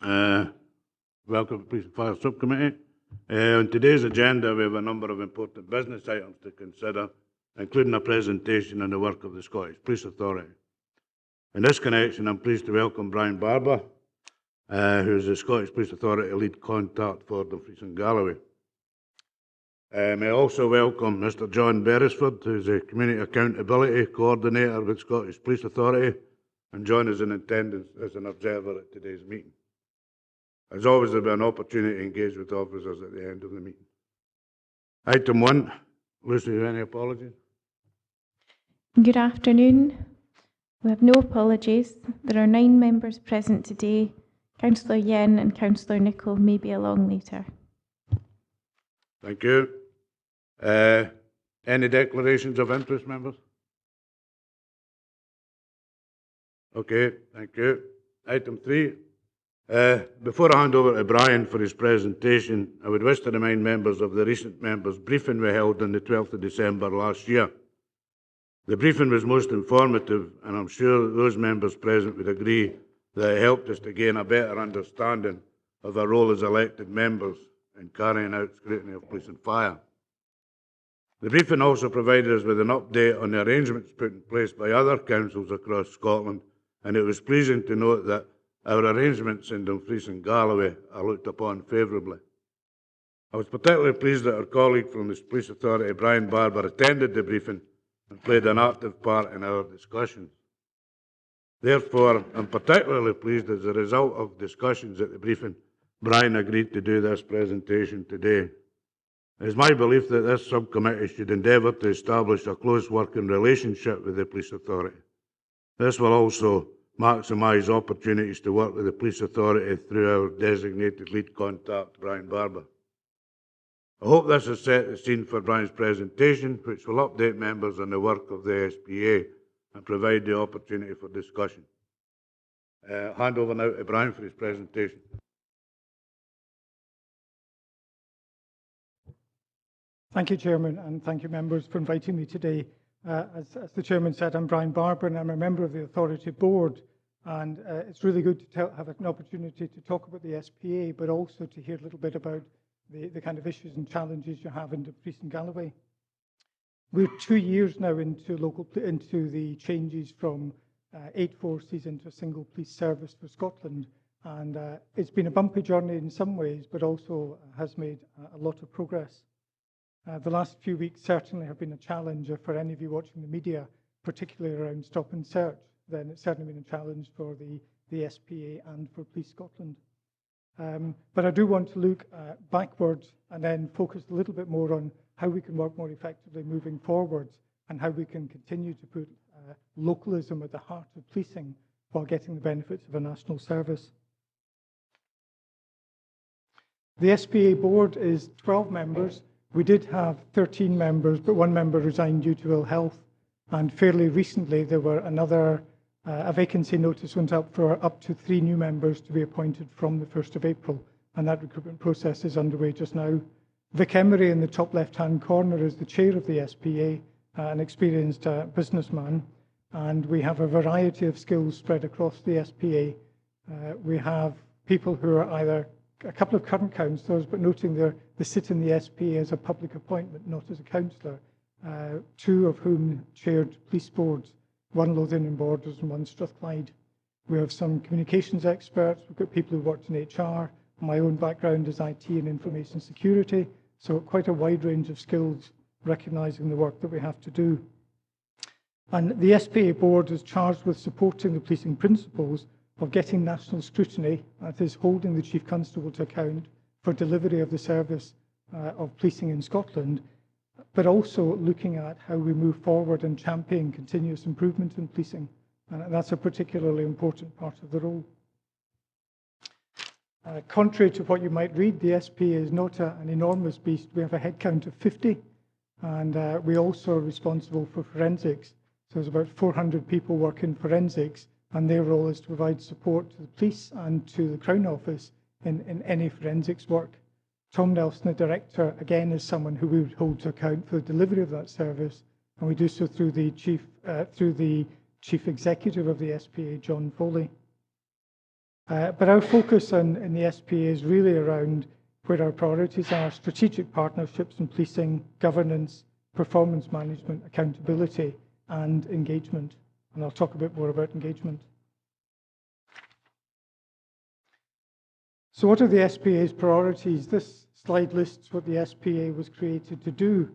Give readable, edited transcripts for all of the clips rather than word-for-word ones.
Welcome to the Police and Fire Subcommittee. On today's agenda, we have a number of important business items to consider, including a presentation on the work of the Scottish Police Authority. In this connection, I'm pleased to welcome Brian Barber, who is the Scottish Police Authority lead contact for Dumfries and Galloway. May I also welcome Mr. John Beresford, who is the Community Accountability Coordinator with Scottish Police Authority, and John is in attendance as an observer at today's meeting. As always, there will be an opportunity to engage with officers at the end of the meeting. Item 1, Lucy, any apologies? Good afternoon. We have no apologies. There are 9 members present today. Councillor Yen and Councillor Nicholl may be along later. Thank you. Any declarations of interest, members? Okay, thank you. Item 3. Before I hand over to Brian for his presentation, I would wish to remind members of the recent members' briefing we held on the 12th of December last year. The briefing was most informative, and I'm sure that those members present would agree that it helped us to gain a better understanding of our role as elected members in carrying out scrutiny of police and fire. The briefing also provided us with an update on the arrangements put in place by other councils across Scotland, and it was pleasing to note that our arrangements in Dumfries and Galloway are looked upon favourably. I was particularly pleased that our colleague from the Police Authority, Brian Barber, attended the briefing and played an active part in our discussions. Therefore, I'm particularly pleased as a result of discussions at the briefing, Brian agreed to do this presentation today. It is my belief that this subcommittee should endeavour to establish a close working relationship with the Police Authority. This will also maximise opportunities to work with the Police Authority through our designated lead contact, Brian Barber. I hope this has set the scene for Brian's presentation, which will update members on the work of the SPA and provide the opportunity for discussion. Hand over now to Brian for his presentation. Thank you, Chairman, and thank you, members, for inviting me today. As the Chairman said, I'm Brian Barber, and I'm a member of the Authority Board. And it's really good to have an opportunity to talk about the SPA, but also to hear a little bit about the kind of issues and challenges you have in Dumfries and Galloway. We're 2 years now into the changes from 8 forces into a single police service for Scotland. And it's been a bumpy journey in some ways, but also has made a lot of progress. The last few weeks certainly have been a challenge for any of you watching the media, particularly around stop and search. Then it's certainly been a challenge for the SPA and for Police Scotland. But I do want to look backwards and then focus a little bit more on how we can work more effectively moving forwards and how we can continue to put localism at the heart of policing while getting the benefits of a national service. The SPA board is 12 members. We did have 13 members, but 1 member resigned due to ill health. And fairly recently, there were a vacancy notice went up for up to 3 new members to be appointed from the 1st of April. And that recruitment process is underway just now. Vic Emery in the top left-hand corner is the chair of the SPA, an experienced businessman. And we have a variety of skills spread across the SPA. We have people who are either a couple of current councillors, but noting they sit in the SPA as a public appointment, not as a councillor, 2 of whom chaired police boards, 1 Lothian and Borders and 1 Strathclyde. We have some communications experts, we've got people who worked in HR, my own background is IT and information security, so quite a wide range of skills, recognising the work that we have to do. And the SPA board is charged with supporting the policing principles of getting national scrutiny, that is, holding the Chief Constable to account for delivery of the service of policing in Scotland, but also looking at how we move forward and champion continuous improvement in policing. And that's a particularly important part of the role. Contrary to what you might read, the SPA is not an enormous beast. We have a headcount of 50, and we also are responsible for forensics. So there's about 400 people work in forensics, and their role is to provide support to the police and to the Crown Office in any forensics work. Tom Nelson, the director, again is someone who we would hold to account for the delivery of that service, and we do so through the chief executive of the SPA, John Foley. But our focus in the SPA is really around where our priorities are: strategic partnerships in policing, governance, performance management, accountability, and engagement. And I'll talk a bit more about engagement. So what are the SPA's priorities? This slide lists what the SPA was created to do.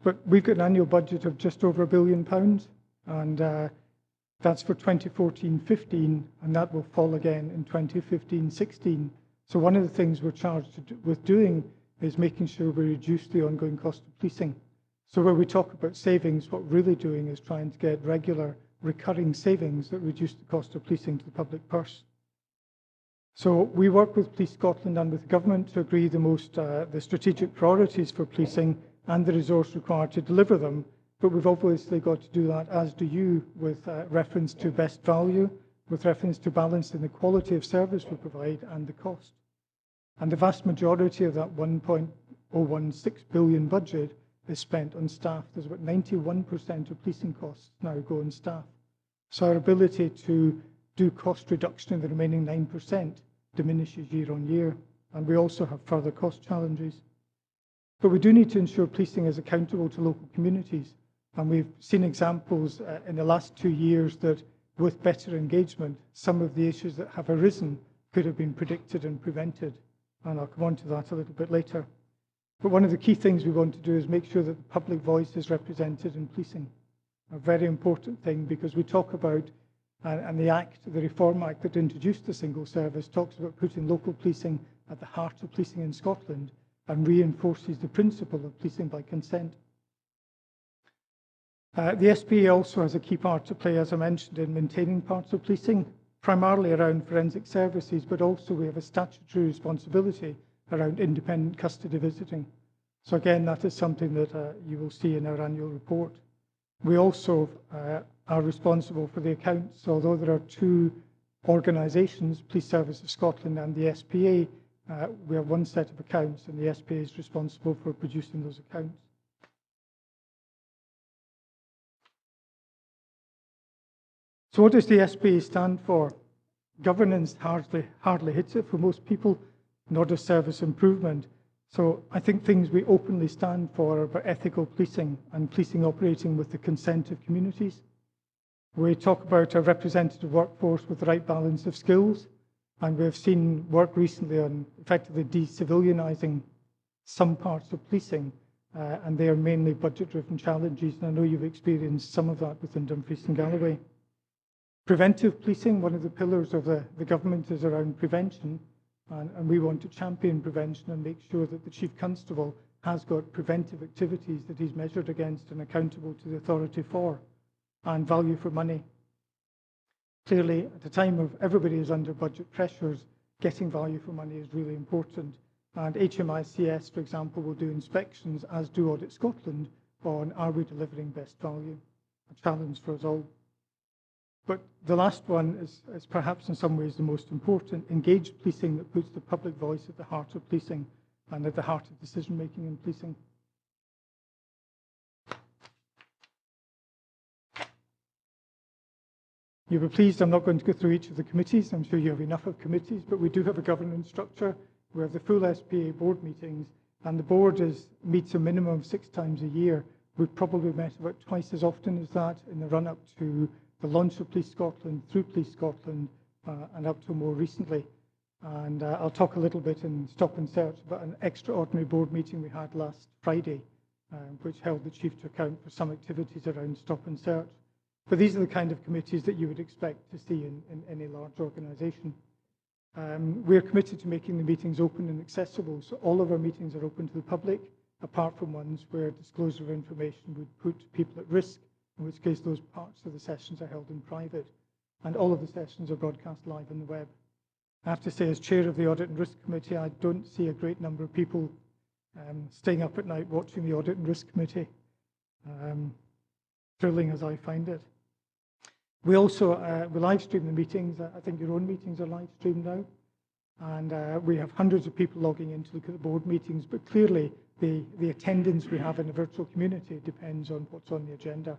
But we've got an annual budget of just over £1 billion, and that's for 2014-15, and that will fall again in 2015-16. So one of the things we're charged with doing is making sure we reduce the ongoing cost of policing. So where we talk about savings, what we're really doing is trying to get regular, recurring savings that reduce the cost of policing to the public purse. So we work with Police Scotland and with the government to agree the strategic priorities for policing and the resource required to deliver them. But we've obviously got to do that, as do you, with reference to best value, with reference to balancing the quality of service we provide and the cost. And the vast majority of that 1.016 billion budget is spent on staff. There's about 91% of policing costs now go on staff. So our ability to do cost reduction in the remaining 9% diminishes year on year. And we also have further cost challenges. But we do need to ensure policing is accountable to local communities. And we've seen examples in the last 2 years that with better engagement, some of the issues that have arisen could have been predicted and prevented. And I'll come on to that a little bit later. But one of the key things we want to do is make sure that the public voice is represented in policing. A very important thing, because we talk about, and the Reform Act that introduced the single service talks about putting local policing at the heart of policing in Scotland and reinforces the principle of policing by consent. The SPA also has a key part to play, as I mentioned, in maintaining parts of policing, primarily around forensic services, but also we have a statutory responsibility around independent custody visiting. So again, that is something that you will see in our annual report. We also are responsible for the accounts. So although there are two organisations, Police Service of Scotland and the SPA, we have one set of accounts, and the SPA is responsible for producing those accounts. So what does the SPA stand for? Governance hardly hits it for most people, nor does service improvement. So I think things we openly stand for are about ethical policing and policing operating with the consent of communities. We talk about a representative workforce with the right balance of skills, and we've seen work recently on effectively de-civilianising some parts of policing, and they are mainly budget-driven challenges, and I know you've experienced some of that within Dumfries and Galloway. Preventive policing, one of the pillars of the government is around prevention, and we want to champion prevention and make sure that the Chief Constable has got preventive activities that he's measured against and accountable to the authority for, and value for money. Clearly, at a time of everybody is under budget pressures, getting value for money is really important. And HMICS, for example, will do inspections, as do Audit Scotland, on are we delivering best value? A challenge for us all. But the last one is perhaps in some ways the most important: engaged policing that puts the public voice at the heart of policing and at the heart of decision making in policing. You'll be pleased I'm not going to go through each of the committees. I'm sure you have enough of committees, but we do have a governance structure. We have the full SPA board meetings, and the board meets a minimum of 6 times a year. We've probably met about twice as often as that in the run-up to the launch of Police Scotland, through Police Scotland, and up to more recently. And I'll talk a little bit in Stop and Search about an extraordinary board meeting we had last Friday, which held the Chief to account for some activities around Stop and Search. But these are the kind of committees that you would expect to see in any large organisation. We're committed to making the meetings open and accessible, so all of our meetings are open to the public, apart from ones where disclosure of information would put people at risk, in which case those parts of the sessions are held in private. And all of the sessions are broadcast live on the web. I have to say, as chair of the Audit and Risk Committee, I don't see a great number of people staying up at night watching the Audit and Risk Committee, thrilling as I find it. We also we live stream the meetings. I think your own meetings are live streamed now. And we have hundreds of people logging in to look at the board meetings, but clearly the attendance we have in the virtual community depends on what's on the agenda.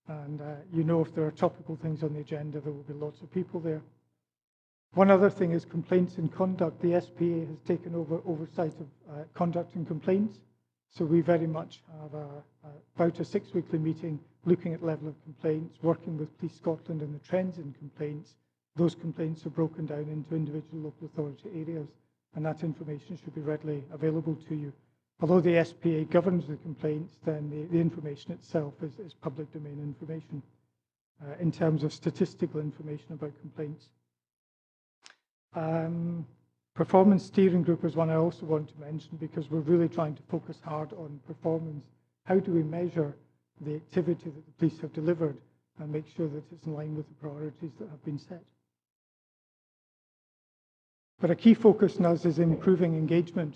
And you know, if there are topical things on the agenda, there will be lots of people there. One other thing is complaints and conduct. The SPA has taken over oversight of conduct and complaints. So we very much have about a 6-weekly meeting looking at level of complaints, working with Police Scotland and the trends in complaints. Those complaints are broken down into individual local authority areas, and that information should be readily available to you. Although the SPA governs the complaints, then the information itself is public domain information in terms of statistical information about complaints. Performance steering group is one I also want to mention because we're really trying to focus hard on performance. How do we measure the activity that the police have delivered and make sure that it's in line with the priorities that have been set? But a key focus now is improving engagement,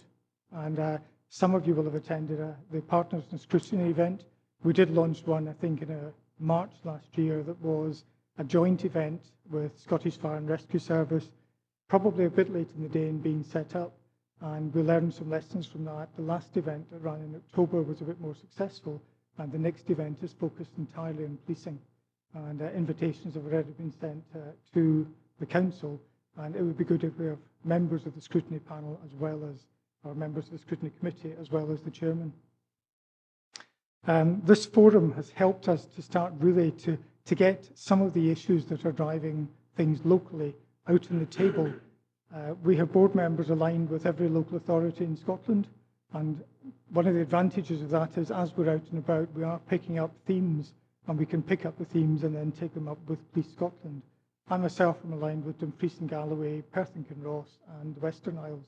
and some of you will have attended the Partners in Scrutiny event. We did launch one, I think, in March last year that was a joint event with Scottish Fire and Rescue Service, probably a bit late in the day in being set up, and we learned some lessons from that. The last event that ran in October was a bit more successful, and the next event is focused entirely on policing. And invitations have already been sent to the council, and it would be good if we have members of the scrutiny panel as well as our members of the scrutiny committee as well as the chairman. This forum has helped us to start really to get some of the issues that are driving things locally out on the table. We have board members aligned with every local authority in Scotland, and one of the advantages of that is as we're out and about, we are picking up themes, and we can pick up the themes and then take them up with Police Scotland. I myself am aligned with Dumfries and Galloway, Perth and Kinross, and the Western Isles,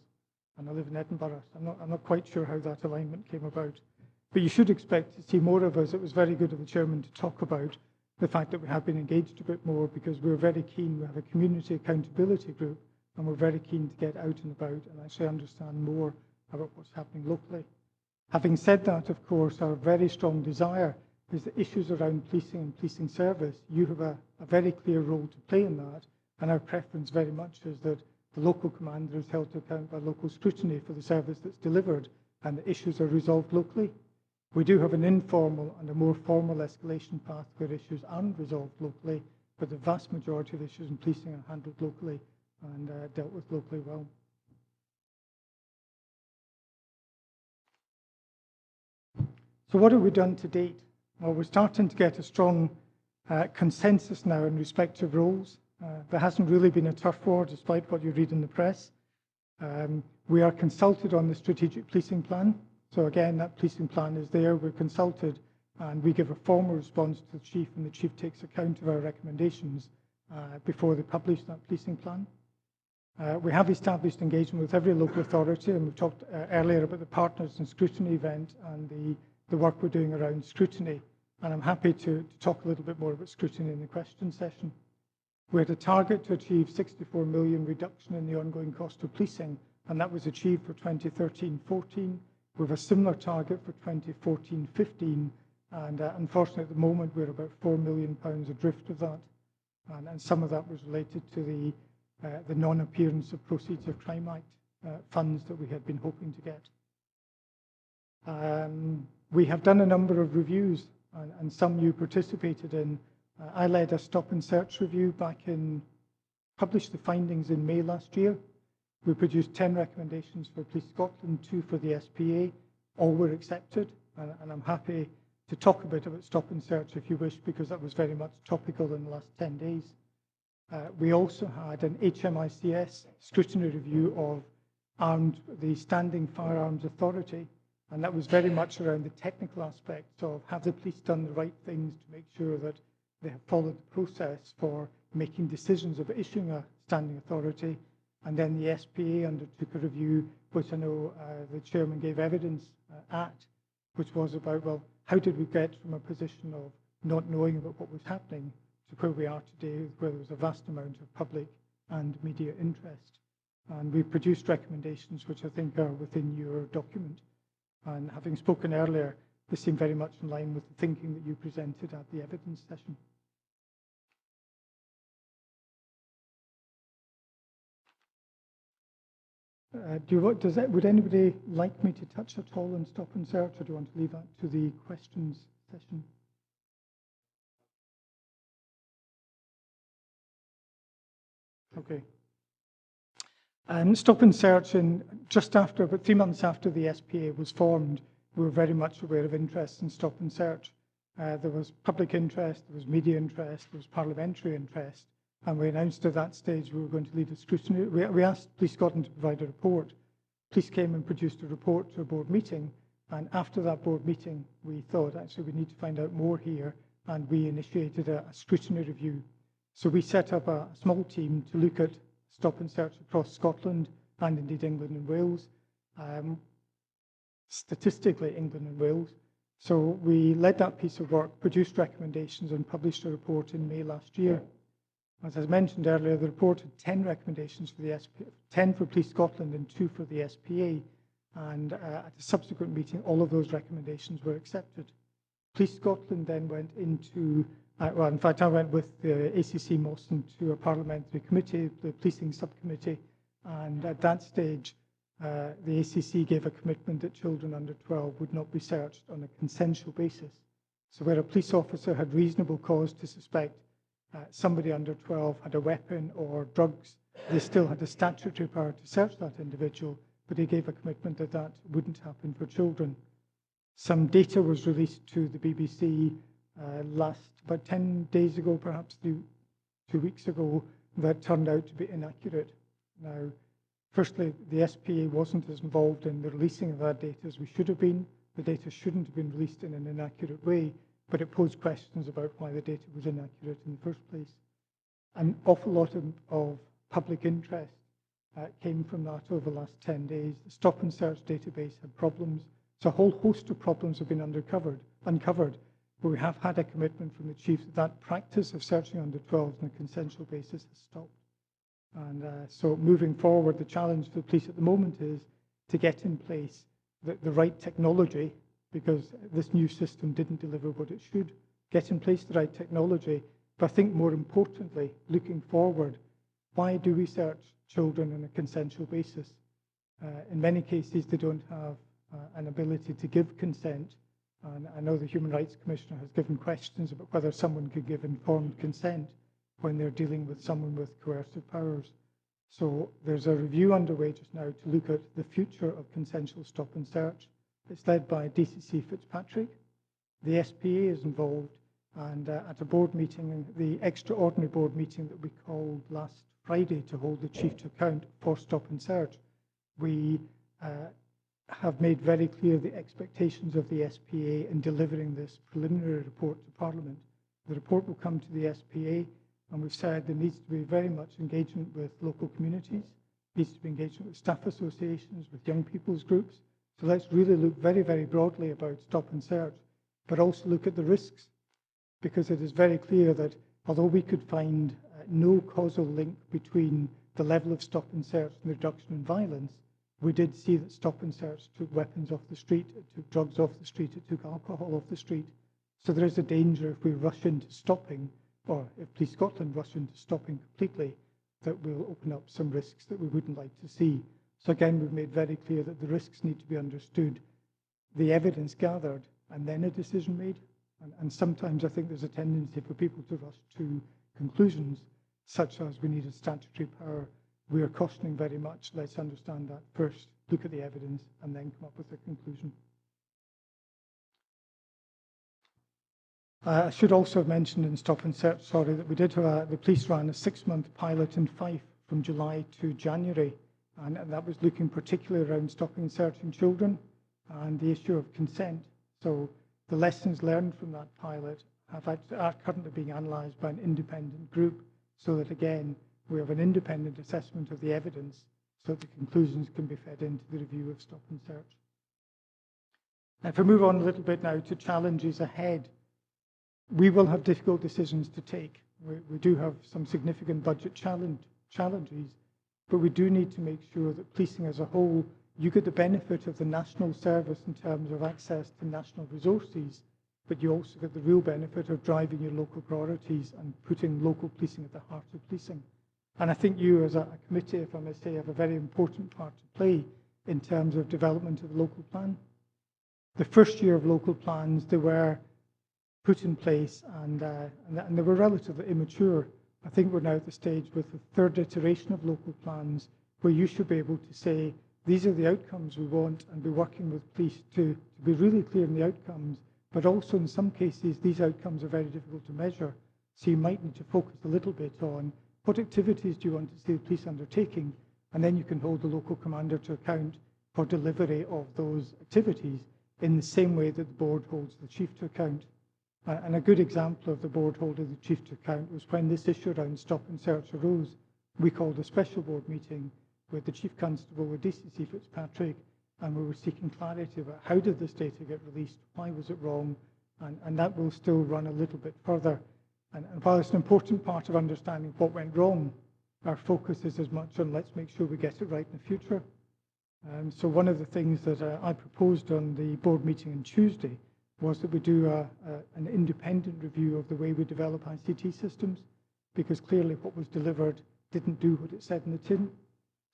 and I live in Edinburgh, so I'm not quite sure how that alignment came about. But you should expect to see more of us. It was very good of the chairman to talk about the fact that we have been engaged a bit more because we're very keen. We have a community accountability group, and we're very keen to get out and about and actually understand more about what's happening locally. Having said that, of course, our very strong desire is the issues around policing and policing service. You have a very clear role to play in that, and our preference very much is that the local commander is held to account by local scrutiny for the service that's delivered, and the issues are resolved locally. We do have an informal and a more formal escalation path where issues aren't resolved locally, but the vast majority of issues in policing are handled locally and dealt with locally well. So what have we done to date? Well, we're starting to get a strong consensus now in respective roles. There hasn't really been a turf war, despite what you read in the press. We are consulted on the strategic policing plan. So again, that policing plan is there. We're consulted, and we give a formal response to the chief, and the chief takes account of our recommendations before they publish that policing plan. We have established engagement with every local authority, and we talked earlier about the Partners in Scrutiny event and the work we're doing around scrutiny. And I'm happy to talk a little bit more about scrutiny in the question session. We had a target to achieve 64 million reduction in the ongoing cost of policing, and that was achieved for 2013-14. We have a similar target for 2014-15, and unfortunately at the moment we're about £4 million adrift of that, and some of that was related to the non-appearance of Proceeds of Crime Act funds that we had been hoping to get. We have done a number of reviews, and some you participated in. I led a stop and search review published the findings in May last year. We produced 10 recommendations for Police Scotland, 2 for the SPA. All were accepted, and I'm happy to talk a bit about stop and search if you wish, because that was very much topical in the last 10 days. We also had an HMICS scrutiny review of the Standing Firearms Authority, and that was very much around the technical aspects of have the police done the right things to make sure that they have followed the process for making decisions of issuing a standing authority. And then the SPA undertook a review, which I know the chairman gave evidence at, which was about, well, how did we get from a position of not knowing about what was happening to where we are today, where there was a vast amount of public and media interest. And we produced recommendations which I think are within your document. And having spoken earlier, they seem very much in line with the thinking that you presented at the evidence session. Would anybody like me to touch at all on stop and search, or do you want to leave that to the questions session? Okay. Stop and Search, just after, about 3 months after the SPA was formed, we were very much aware of interest in Stop and Search. There was public interest, there was media interest, there was parliamentary interest, and we announced at that stage we were going to lead a scrutiny. We asked Police Scotland to provide a report. Police came and produced a report to a board meeting, and after that board meeting, we thought, actually, we need to find out more here, and we initiated a scrutiny review. So we set up a small team to look at Stop and Search across Scotland and indeed England and Wales, statistically England and Wales. So we led that piece of work, produced recommendations and published a report in May last year. As I mentioned earlier, the report had 10 recommendations for the SPA, 10 for Police Scotland and 2 for the SPA. And at a subsequent meeting, all of those recommendations were accepted. Police Scotland then went into, well, in fact, I went with the ACC Mawson to a parliamentary committee, the policing subcommittee, and at that stage, the ACC gave a commitment that children under 12 would not be searched on a consensual basis. So where a police officer had reasonable cause to suspect somebody under 12 had a weapon or drugs, they still had a statutory power to search that individual, but they gave a commitment that that wouldn't happen for children. Some data was released to the BBC about 10 days ago, perhaps 2 weeks ago, that turned out to be inaccurate. Now, firstly, the SPA wasn't as involved in the releasing of that data as we should have been. The data shouldn't have been released in an inaccurate way, but it posed questions about why the data was inaccurate in the first place. An awful lot of public interest came from that over the last 10 days. The Stop and Search database had problems. So a whole host of problems have been uncovered, but we have had a commitment from the chief that that practice of searching under 12s on a consensual basis has stopped. And so moving forward, the challenge for the police at the moment is to get in place the right technology, because this new system didn't deliver what it should. Get in place the right technology, but I think more importantly, looking forward, why do we search children on a consensual basis? In many cases, they don't have an ability to give consent. And I know the Human Rights Commissioner has given questions about whether someone could give informed consent when they're dealing with someone with coercive powers. So there's a review underway just now to look at the future of consensual stop and search. It's led by DCC Fitzpatrick. The SPA is involved, and at a board meeting, the extraordinary board meeting that we called last Friday to hold the chief to account for stop and search, we have made very clear the expectations of the SPA in delivering this preliminary report to Parliament. The report will come to the SPA, and we've said there needs to be very much engagement with local communities, needs to be engagement with staff associations, with young people's groups. So let's really look very, very broadly about stop and search, but also look at the risks, because it is very clear that although we could find no causal link between the level of stop and search and the reduction in violence, we did see that stop and search took weapons off the street, it took drugs off the street, it took alcohol off the street. So there is a danger if we rush into stopping, or if Police Scotland rush into stopping completely, that we'll open up some risks that we wouldn't like to see. So again, we've made very clear that the risks need to be understood, the evidence gathered, and then a decision made. And sometimes I think there's a tendency for people to rush to conclusions, such as we need a statutory power. We are cautioning very much, let's understand that first, look at the evidence, and then come up with a conclusion. I should also have mentioned in Stop and Search, that we did have the police ran a 6-month pilot in Fife from July to January, and that was looking particularly around stopping and searching children and the issue of consent. So the lessons learned from that pilot are currently being analysed by an independent group, so that again, we have an independent assessment of the evidence so that the conclusions can be fed into the review of Stop and Search. Now, if we move on a little bit now to challenges ahead, we will have difficult decisions to take. We do have some significant budget challenges, but we do need to make sure that policing as a whole, you get the benefit of the national service in terms of access to national resources, but you also get the real benefit of driving your local priorities and putting local policing at the heart of policing. And I think you as a committee, if I may say, have a very important part to play in terms of development of the local plan. The first year of local plans, they were put in place and they were relatively immature. I think we're now at the stage with the third iteration of local plans where you should be able to say, these are the outcomes we want, and be working with police to be really clear in the outcomes, but also in some cases, these outcomes are very difficult to measure. So you might need to focus a little bit on what activities do you want to see the police undertaking, and then you can hold the local commander to account for delivery of those activities in the same way that the board holds the chief to account. And a good example of the board holding the chief to account was when this issue around stop and search arose. We called a special board meeting with the chief constable with DCC Fitzpatrick, and we were seeking clarity about how did this data get released, why was it wrong, and that will still run a little bit further. And while it's an important part of understanding what went wrong, our focus is as much on let's make sure we get it right in the future. So one of the things that I proposed on the board meeting on Tuesday was that we do an independent review of the way we develop ICT systems, because clearly what was delivered didn't do what it said in the tin.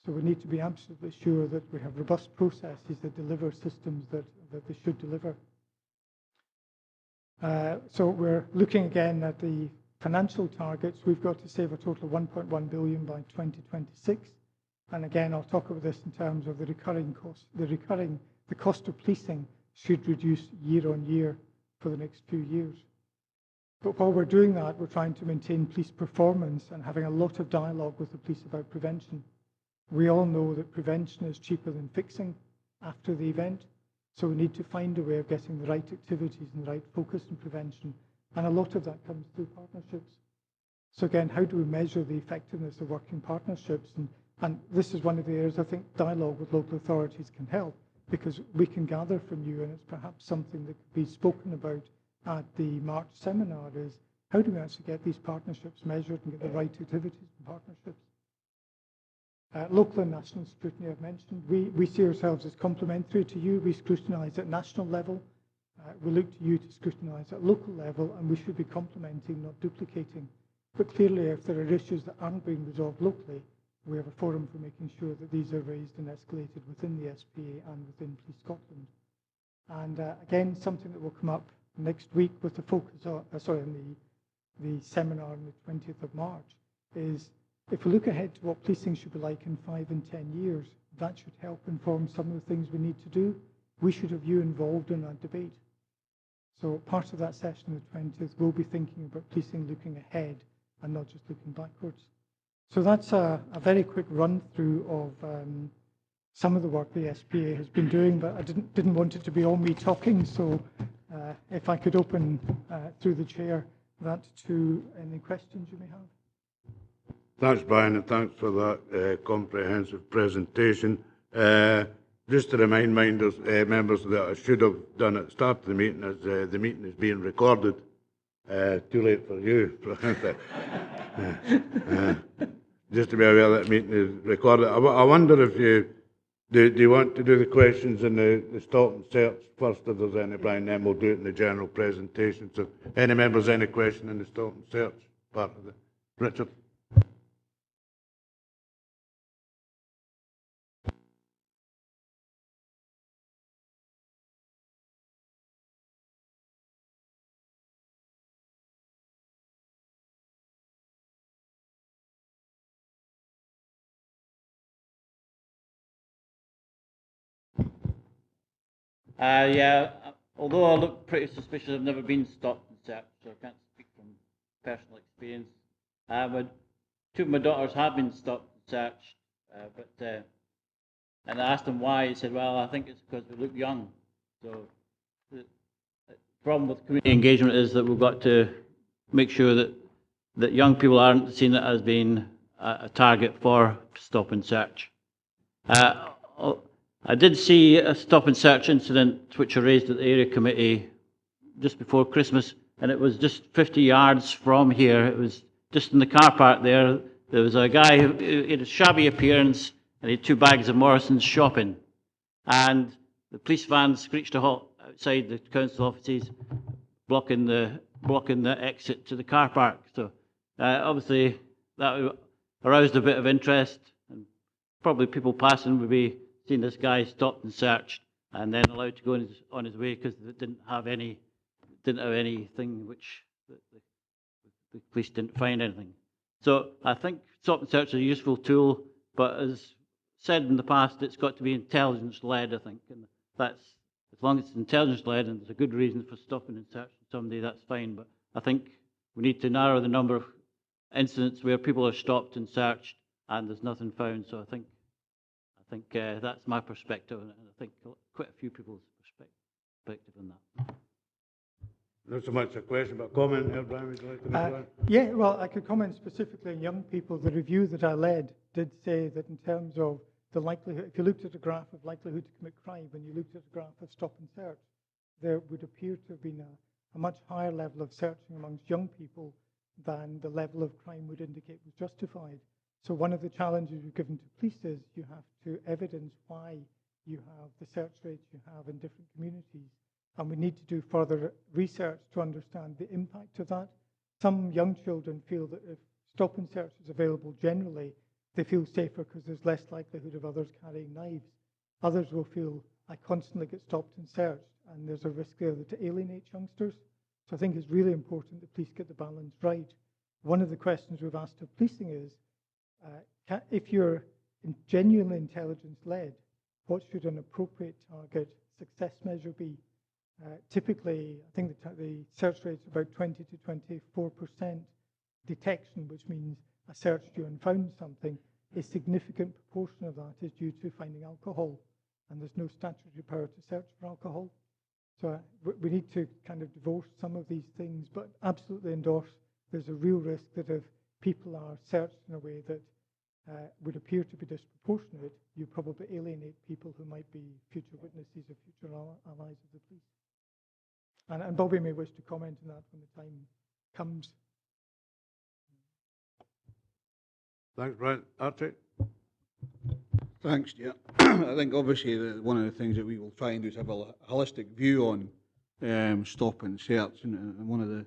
So we need to be absolutely sure that we have robust processes that deliver systems that they should deliver. So we're looking again at the financial targets. We've got to save a total of 1.1 billion by 2026. And again, I'll talk about this in terms of the recurring cost. The cost of policing should reduce year on year for the next few years. But while we're doing that, we're trying to maintain police performance and having a lot of dialogue with the police about prevention. We all know that prevention is cheaper than fixing after the event. So we need to find a way of getting the right activities and the right focus in prevention. And a lot of that comes through partnerships. So again, how do we measure the effectiveness of working partnerships? And this is one of the areas I think dialogue with local authorities can help, because we can gather from you, and it's perhaps something that could be spoken about at the March seminar, is how do we actually get these partnerships measured and get the right activities and partnerships? Local and national scrutiny I've mentioned. We see ourselves as complementary to you. We scrutinise at national level. We look to you to scrutinise at local level, and we should be complementing, not duplicating. But clearly, if there are issues that aren't being resolved locally, we have a forum for making sure that these are raised and escalated within the SPA and within Police Scotland. And again, something that will come up next week with the focus on, in the seminar on the 20th of March, is if we look ahead to what policing should be like in 5 and 10 years, that should help inform some of the things we need to do. We should have you involved in that debate. So part of that session on the 20th, we'll be thinking about policing looking ahead and not just looking backwards. So that's a very quick run through of some of the work the SPA has been doing, but I didn't want it to be all me talking, so if I could open through the chair that to any questions you may have. Thanks, Brian, and thanks for that comprehensive presentation. Just to remind members that I should have done at the start of the meeting, as the meeting is being recorded. Too late for you. Just to be aware that meeting is recorded. I wonder if do you want to do the questions in the stop and search first, if there's any, Brian, then we'll do it in the general presentation. So any members, any question in the stop and search part of it? Richard? Yeah, although I look pretty suspicious, I've never been stopped and searched, so I can't speak from personal experience. But two of my daughters have been stopped and searched, and I asked them why. He said, well, I think it's because we look young. So the problem with community engagement is that we've got to make sure that young people aren't seen as being a target for stop and search. I did see a stop and search incident which I raised at the area committee just before Christmas, and it was just 50 yards from here. It was just in the car park there. There was a guy who had a shabby appearance, and he had 2 bags of Morrison's shopping. And the police van screeched a halt outside the council offices, blocking the exit to the car park. So obviously that aroused a bit of interest, and probably people passing would be seen this guy stopped and searched and then allowed to go on his way because they didn't have anything which the police didn't find anything. So I think stop and search is a useful tool, but as said in the past it's got to be intelligence-led, I think, and that's, as long as it's intelligence-led and there's a good reason for stopping and searching somebody, that's fine. But I think we need to narrow the number of incidents where people are stopped and searched and there's nothing found. So I think that's my perspective, and I think quite a few people's perspective on that. Not so much a question, but a comment. Brian, would you like to make one? Yeah, well, I could comment specifically on young people. The review that I led did say that in terms of the likelihood, if you looked at a graph of likelihood to commit crime, and you looked at a graph of stop and search, there would appear to have been a much higher level of searching amongst young people than the level of crime would indicate was justified. So one of the challenges we've given to police is you have to evidence why you have the search rates you have in different communities. And we need to do further research to understand the impact of that. Some young children feel that if stop and search is available generally, they feel safer because there's less likelihood of others carrying knives. Others will feel, I constantly get stopped and searched, and there's a risk there to alienate youngsters. So I think it's really important that police get the balance right. One of the questions we've asked of policing is, if you're genuinely intelligence-led, what should an appropriate target success measure be? Typically, I think the search rate is about 20 to 24% detection, which means I searched you and found something. A significant proportion of that is due to finding alcohol, and there's no statutory power to search for alcohol. So we need to kind of divorce some of these things, but absolutely endorse there's a real risk that if people are searched in a way that would appear to be disproportionate, you probably alienate people who might be future witnesses or future allies of the police. And Bobby may wish to comment on that when the time comes. Thanks, Brian. Archie? Thanks, yeah. I think obviously one of the things that we will try and do is have a holistic view on stop and search. And one of the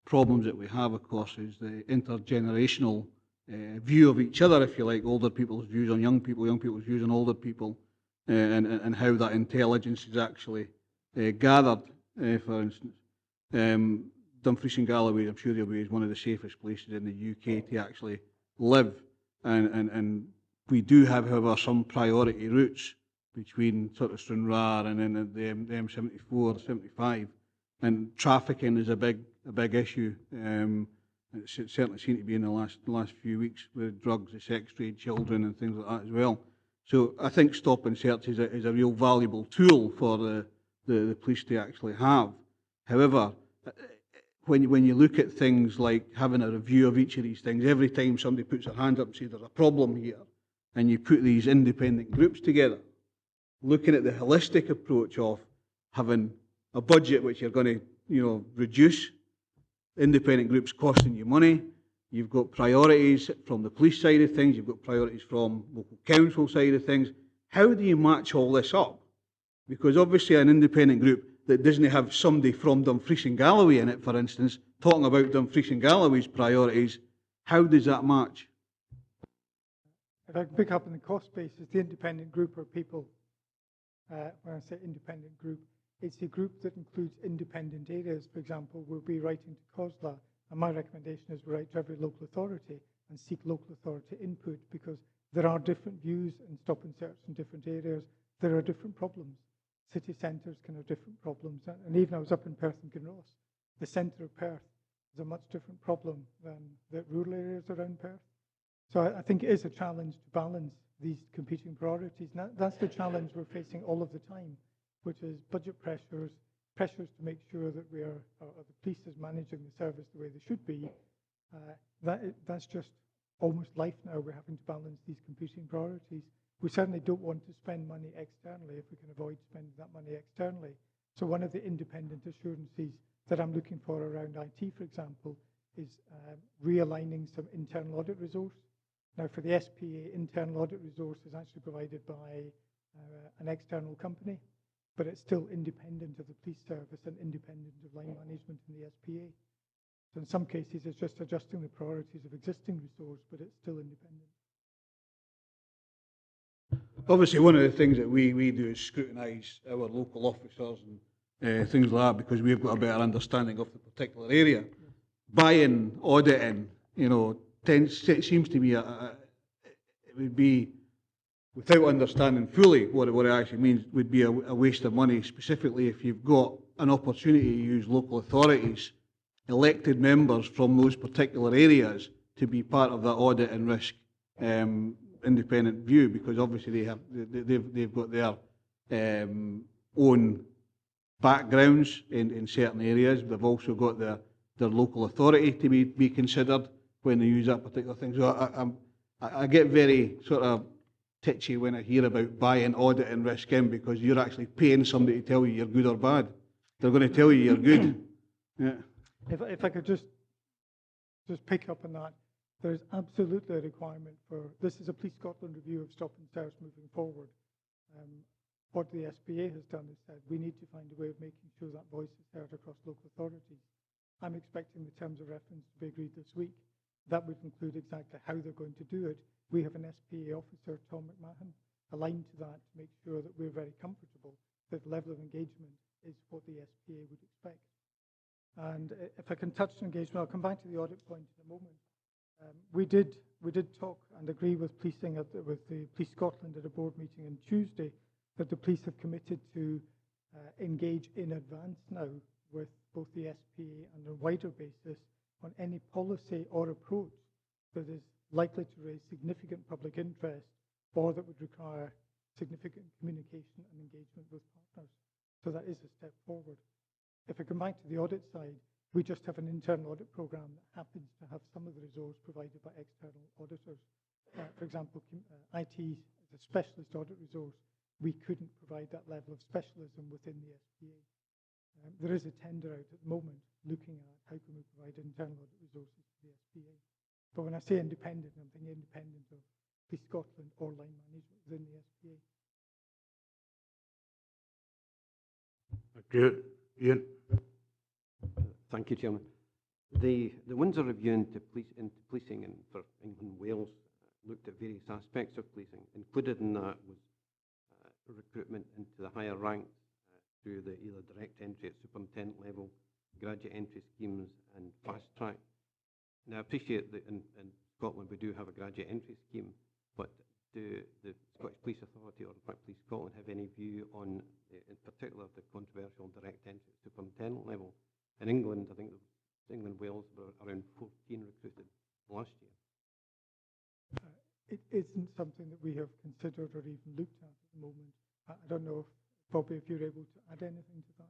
problems that we have, of course, is the intergenerational view of each other, if you like, older people's views on young people's views on older people, and how that intelligence is actually gathered. For instance, Dumfries and Galloway, I'm sure you'll be, is one of the safest places in the UK to actually live. And we do have, however, some priority routes between sort of Stranraer and then the M74, 75, and trafficking is a big issue. It's certainly seemed to be in the last few weeks with drugs, the sex trade, children, and things like that as well. So I think stop and search is a real valuable tool for the police to actually have. However, when you look at things like having a review of each of these things, every time somebody puts their hand up and says there's a problem here, and you put these independent groups together, looking at the holistic approach of having a budget which you're going to reduce, independent groups costing you money, you've got priorities from the police side of things, you've got priorities from local council side of things. How do you match all this up? Because obviously an independent group that doesn't have somebody from Dumfries and Galloway in it, for instance, talking about Dumfries and Galloway's priorities, how does that match? If I can pick up on the cost basis, the independent group are people, when I say independent group, it's a group that includes independent areas. For example, we'll be writing to COSLA, and my recommendation is we write to every local authority and seek local authority input, because there are different views in stop and search in different areas. There are different problems. City centres can have different problems. And even I was up in Perth and Kinross. The centre of Perth is a much different problem than the rural areas around Perth. So I think it is a challenge to balance these competing priorities. And that's the challenge we're facing all of the time, which is budget pressures to make sure that the police is managing the service the way they should be. That's just almost life now. We're having to balance these competing priorities. We certainly don't want to spend money externally if we can avoid spending that money externally. So one of the independent assurances that I'm looking for around IT, for example, is realigning some internal audit resource. Now for the SPA, internal audit resource is actually provided by an external company, but it's still independent of the police service and independent of line management in the SPA. So in some cases, it's just adjusting the priorities of existing resource, but it's still independent. Obviously, one of the things that we do is scrutinise our local officers and things like that, because we've got a better understanding of the particular area. Buying, auditing, seems to be it would be without understanding fully what it actually means, would be a waste of money, specifically if you've got an opportunity to use local authorities, elected members from those particular areas, to be part of that audit and risk independent view, because obviously they've got their own backgrounds in certain areas. They've also got their local authority to be considered when they use that particular thing. So I get very sort of titchy when I hear about buying audit and risk in, because you're actually paying somebody to tell you you're good or bad. They're going to tell you you're good. Yeah. If I could just pick up on that, there is absolutely a requirement for, this is a Police Scotland review of stop and search moving forward. What the SPA has done is said we need to find a way of making sure that voice is heard across local authorities. I'm expecting the terms of reference to be agreed this week. That would include exactly how they're going to do it. We have an SPA officer, Tom McMahon, aligned to that to make sure that we're very comfortable that the level of engagement is what the SPA would expect. And if I can touch on engagement, I'll come back to the audit point in a moment. We did talk and agree with policing with the Police Scotland at a board meeting on Tuesday that the police have committed to engage in advance now with both the SPA and on a wider basis on any policy or approach that is likely to raise significant public interest or that would require significant communication and engagement with partners. So that is a step forward. If I come back to the audit side, we just have an internal audit program that happens to have some of the resource provided by external auditors. For example, IT is a specialist audit resource. We couldn't provide that level of specialism within the SPA. There is a tender out at the moment looking at how can we provide internal audit resources to the SPA. But when I say independent, I'm thinking independent of Police Scotland or line management within the SPA. Thank you. Ian? Thank you, Chairman. The Windsor Review into policing for England and Wales looked at various aspects of policing. Included in that was recruitment into the higher ranks through the either direct entry at superintendent level, graduate entry schemes, and fast track. Now, I appreciate that in Scotland we do have a graduate entry scheme, but do the Scottish Police Authority or in fact Police Scotland have any view on, in particular, the controversial direct entry at superintendent level? In England, I think England and Wales were around 14 recruited last year. It isn't something that we have considered or even looked at the moment. I don't know, Bobby, if you're able to add anything to that.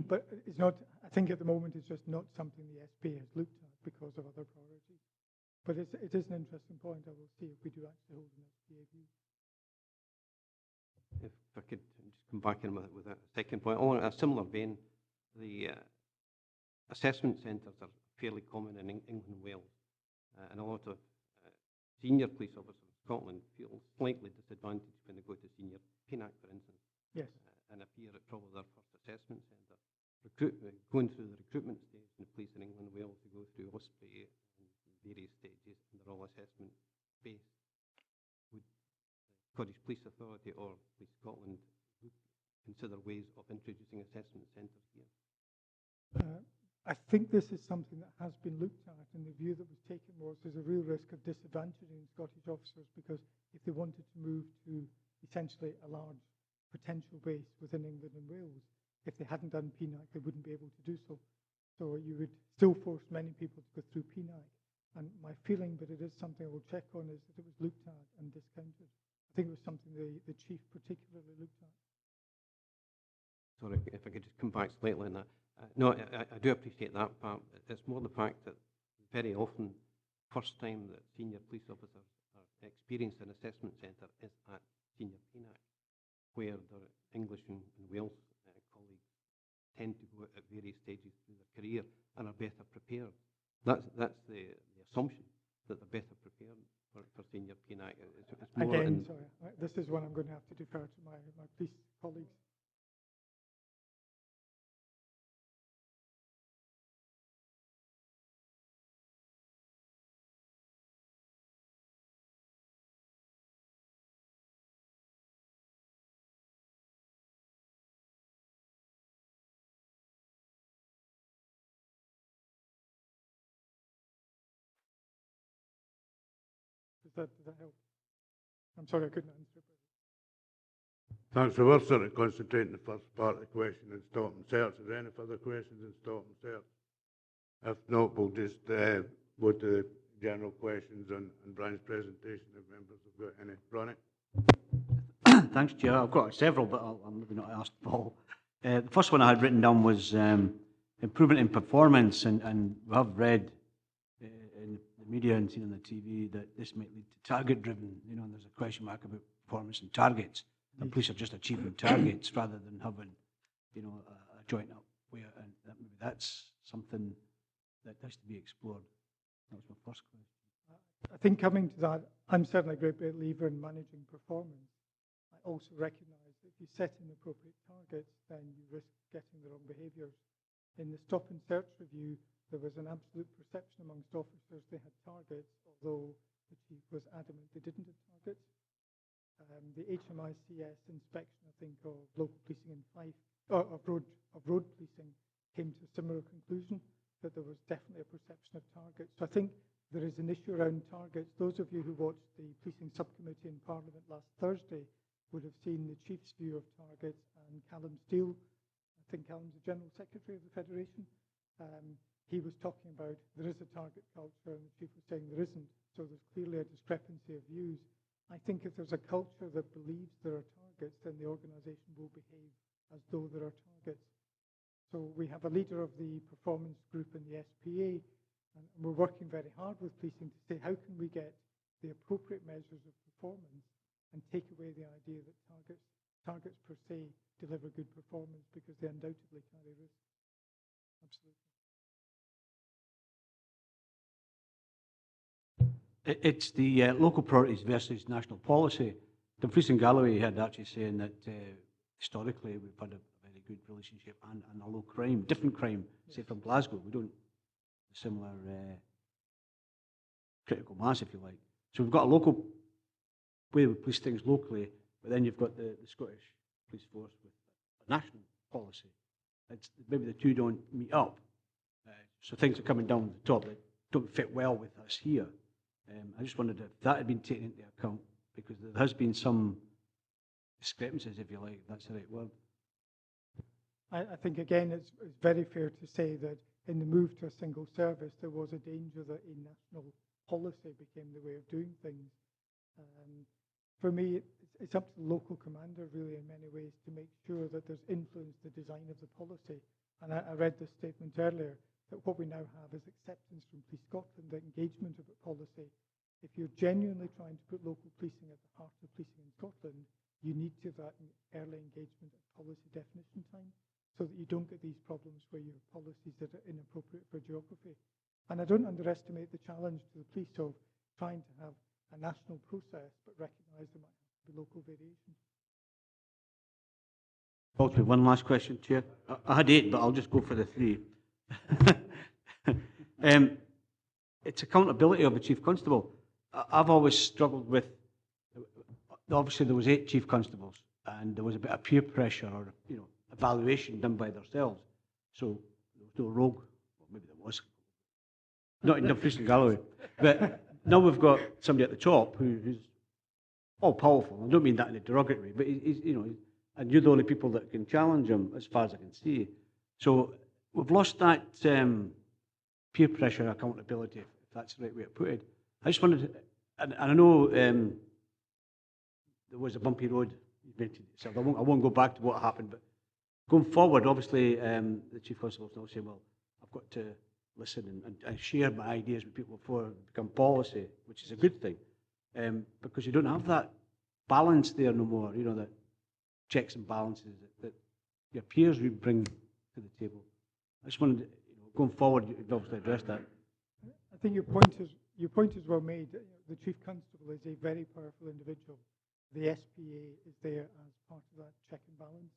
But it's not, I think at the moment it's just not something the SPA has looked at because of other priorities. But it is an interesting point. I will see if we do actually hold an SPA view. If I could just come back in with a second point. Along a similar vein, the assessment centres are fairly common in England and Wales, and a lot of senior police officers in Scotland feel slightly disadvantaged when they go to senior PNAC, for instance. Yes. And appear at probably their first assessment centre. Going through the recruitment stage in the police in England and Wales, to go through Osprey and various stages, and they're all assessment based. Would the Scottish Police Authority or Police Scotland consider ways of introducing assessment centres here? I think this is something that has been looked at, and the view that was taken was there's a real risk of disadvantaging Scottish officers, because if they wanted to move to essentially a large potential base within England and Wales, if they hadn't done PNAC, they wouldn't be able to do so. So you would still force many people to go through PNAC. And my feeling, but it is something I will check on, is that it was looked at and discounted. I think it was something the chief particularly looked at. Sorry, if I could just come back slightly on that. No, I do appreciate that part. It's more the fact that very often, first time that senior police officers are experienced an assessment centre is at senior PNAC, where their English and Wales colleagues tend to go at various stages through their career and are better prepared. That's the assumption, that they're better prepared for senior PNAC. It's more Again, sorry, this is one I'm going to have to defer to my police colleagues. Does that help? I'm sorry I couldn't answer it. Thanks. So we'll sort of concentrate on the first part of the question and stop and search. Is there any further questions and stop and search? If not, we'll just go to the general questions on Brian's presentation if members have got any. Ronnie? Thanks, Chair. I've got several, but I'm maybe not asked Paul. The first one I had written down was improvement in performance, and we have read in the media and seen on the TV that this might lead to target-driven, and there's a question mark about performance and targets. The police are just achieving targets rather than having, a joint up way, and maybe that's something that has to be explored. That was my first question. I think coming to that, I'm certainly a great believer in managing performance. I also recognise that if you set inappropriate targets, then you risk getting the wrong behaviours. In the stop and search review, there was an absolute perception amongst officers they had targets, although the chief was adamant they didn't have targets. The HMICS inspection, I think, of local policing in Fife, of road policing, came to a similar conclusion, that there was definitely a perception of targets. So I think there is an issue around targets. Those of you who watched the policing subcommittee in Parliament last Thursday would have seen the chief's view of targets, and Callum Steele, I think Callum's the General Secretary of the Federation, he was talking about there is a target culture, and the chief was saying there isn't. So there's clearly a discrepancy of views. I think if there's a culture that believes there are targets, then the organisation will behave as though there are targets. So we have a leader of the performance group in the SPA, and we're working very hard with policing to say how can we get the appropriate measures of performance and take away the idea that targets per se deliver good performance, because they undoubtedly carry risk. Absolutely. It's the local priorities versus national policy. Dumfries and Galloway had actually saying that historically we've had a very good relationship and a low crime, different crime, say from Glasgow. We don't similar critical mass, if you like. So we've got a local way we police things locally, but then you've got the Scottish Police Force with a national policy. It's, maybe the two don't meet up. So things are coming down the top that don't fit well with us here. I just wondered if that had been taken into account, because there has been some discrepancies, if you like, if that's the right word. I think, again, it's very fair to say that in the move to a single service, there was a danger that a national policy became the way of doing things. For me, it's up to the local commander, really, in many ways, to make sure that there's influence the design of the policy. And I read this statement earlier, that what we now have is acceptance from Police Scotland, the engagement of a policy. If you're genuinely trying to put local policing at the heart of policing in Scotland, you need to have that early engagement at policy definition time, so that you don't get these problems where you have policies that are inappropriate for geography. And I don't underestimate the challenge to the police of trying to have a national process, but recognise there might have to be local variations. Okay, one last question, Chair. I had 8, but I'll just go for the 3. It's accountability of the Chief Constable. I've always struggled with, obviously there was 8 Chief Constables, and there was a bit of peer pressure or, evaluation done by themselves. So there was no rogue, well, maybe there was, not in Dumfries and Galloway. But now we've got somebody at the top who's all powerful. I don't mean that in a derogatory way, but he's and you're the only people that can challenge him, as far as I can see. So we've lost that peer pressure accountability, if that's the right way to put it. I just wanted, and I know there was a bumpy road, you mentioned it yourself. I won't go back to what happened, but going forward, obviously, the Chief Constable is now saying, well, I've got to listen and share my ideas with people before it become policy, which is a good thing, because you don't have that balance there no more, that checks and balances that your peers would bring to the table. I just wanted, going forward, you've obviously addressed that. I think your point is well made. The Chief Constable is a very powerful individual. The SPA is there as part of that check and balance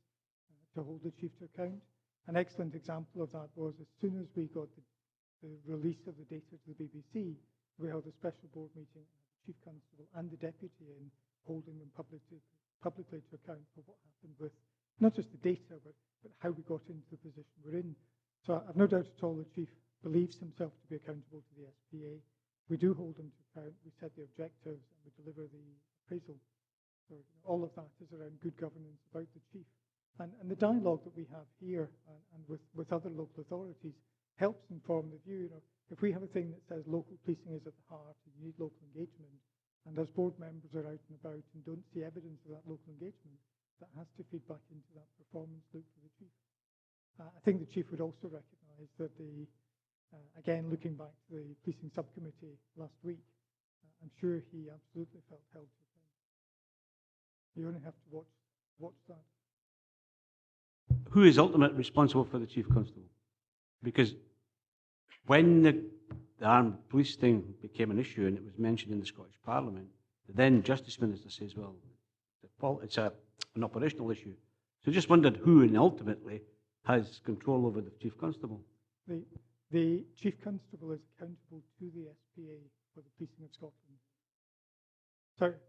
to hold the chief to account. An excellent example of that was as soon as we got the release of the data to the BBC, we held a special board meeting, the Chief Constable and the Deputy in, holding them publicly to account for what happened with not just the data, but how we got into the position we're in. So I've no doubt at all the Chief believes himself to be accountable to the SPA. We do hold them to account. We set the objectives and we deliver the appraisal. So all of that is around good governance about the chief. And the dialogue that we have here and with other local authorities helps inform the view. If we have a thing that says local policing is at the heart and you need local engagement, and as board members are out and about and don't see evidence of that local engagement, that has to feed back into that performance loop for the chief. I think the chief would also recognise that again, looking back to the policing subcommittee last week, I'm sure he absolutely felt held to account. You only have to watch that. Who is ultimately responsible for the chief constable? Because when the armed police thing became an issue and it was mentioned in the Scottish Parliament, the then Justice Minister says, well, it's an operational issue. So just wondered who and ultimately has control over the chief constable. The chief constable is accountable to the SPA for the policing of Scotland. Sorry,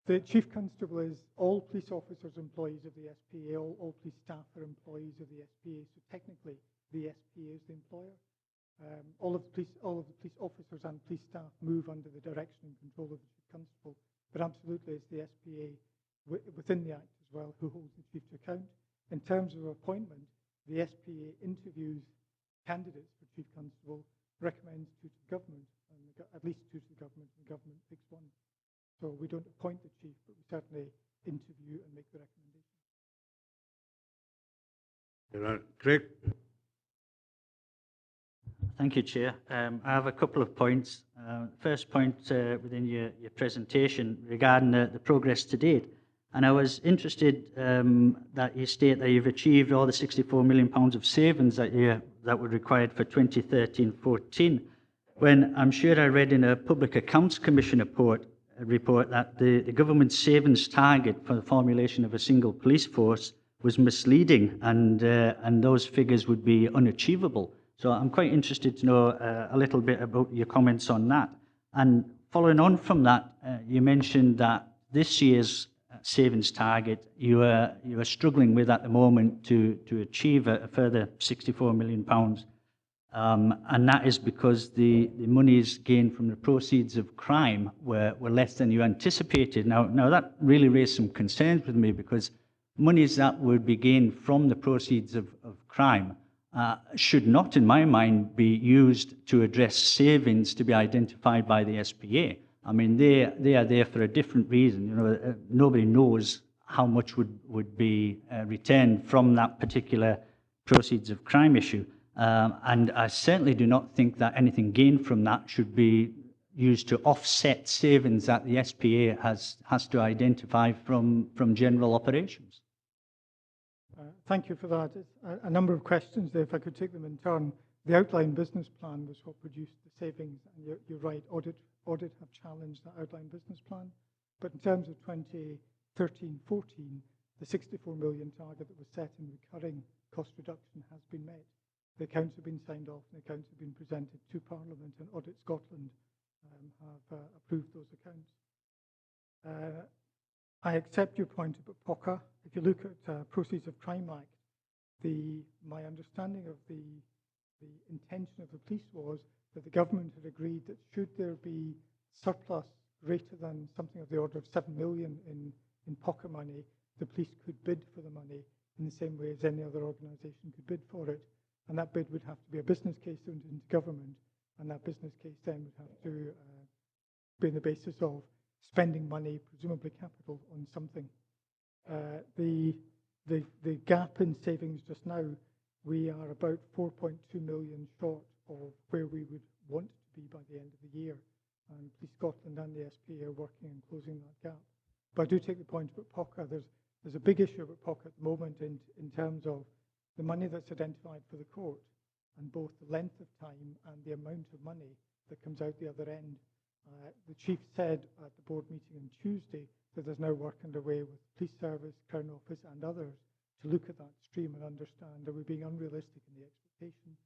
the chief constable is all police officers employees of the SPA, all police staff are employees of the SPA, so technically the SPA is the employer. All of the police officers and police staff move under the direction and control of the chief constable, but absolutely it's the SPA within the Act as well who holds the chief to account. In terms of appointment, the SPA interviews candidates for chief constable, recommends two to the government, and at least two to the government, and the government picks one. So we don't appoint the chief, but we certainly interview and make the recommendation. Craig? Thank you, Chair. I have a couple of points. First point within your presentation regarding the progress to date. And I was interested that you state that you've achieved all the £64 million of savings that were required for 2013-14, when I'm sure I read in a Public Accounts Commission report that the government's savings target for the formulation of a single police force was misleading and those figures would be unachievable. So I'm quite interested to know a little bit about your comments on that. And following on from that, you mentioned that this year's savings target you are struggling with at the moment to achieve a further £64 million. And that is because the monies gained from the proceeds of crime were less than you anticipated. Now that really raised some concerns with me, because monies that would be gained from the proceeds of crime should not, in my mind, be used to address savings to be identified by the SPA. I mean, they are there for a different reason. Nobody knows how much would be returned from that particular proceeds of crime issue. And I certainly do not think that anything gained from that should be used to offset savings that the SPA has to identify from general operations. Thank you for that. It's a number of questions there, if I could take them in turn. The outline business plan was what produced the savings, and you're right, audit have challenged that outline business plan. But in terms of 2013-14, the 64 million target that was set in recurring cost reduction has been met. The accounts have been signed off and the accounts have been presented to Parliament, and Audit Scotland have approved those accounts. I accept your point about POCA. If you look at Proceeds of Crime Act, my understanding of the intention of the police was that the government had agreed that should there be surplus greater than something of the order of 7 million in POCA money, the police could bid for the money in the same way as any other organisation could bid for it. And that bid would have to be a business case into government, and that business case then would have to be on the basis of spending money, presumably capital, on something. The gap in savings just now, we are about 4.2 million short of where we would want to be by the end of the year. And Police Scotland and the SPA are working on closing that gap. But I do take the point about POCA. There's a big issue about POCA at the moment in terms of the money that's identified for the court, and both the length of time and the amount of money that comes out the other end. The Chief said at the board meeting on Tuesday that there's now work underway with Police Service, Crown Office and others to look at that stream and understand, are we being unrealistic in the expectation?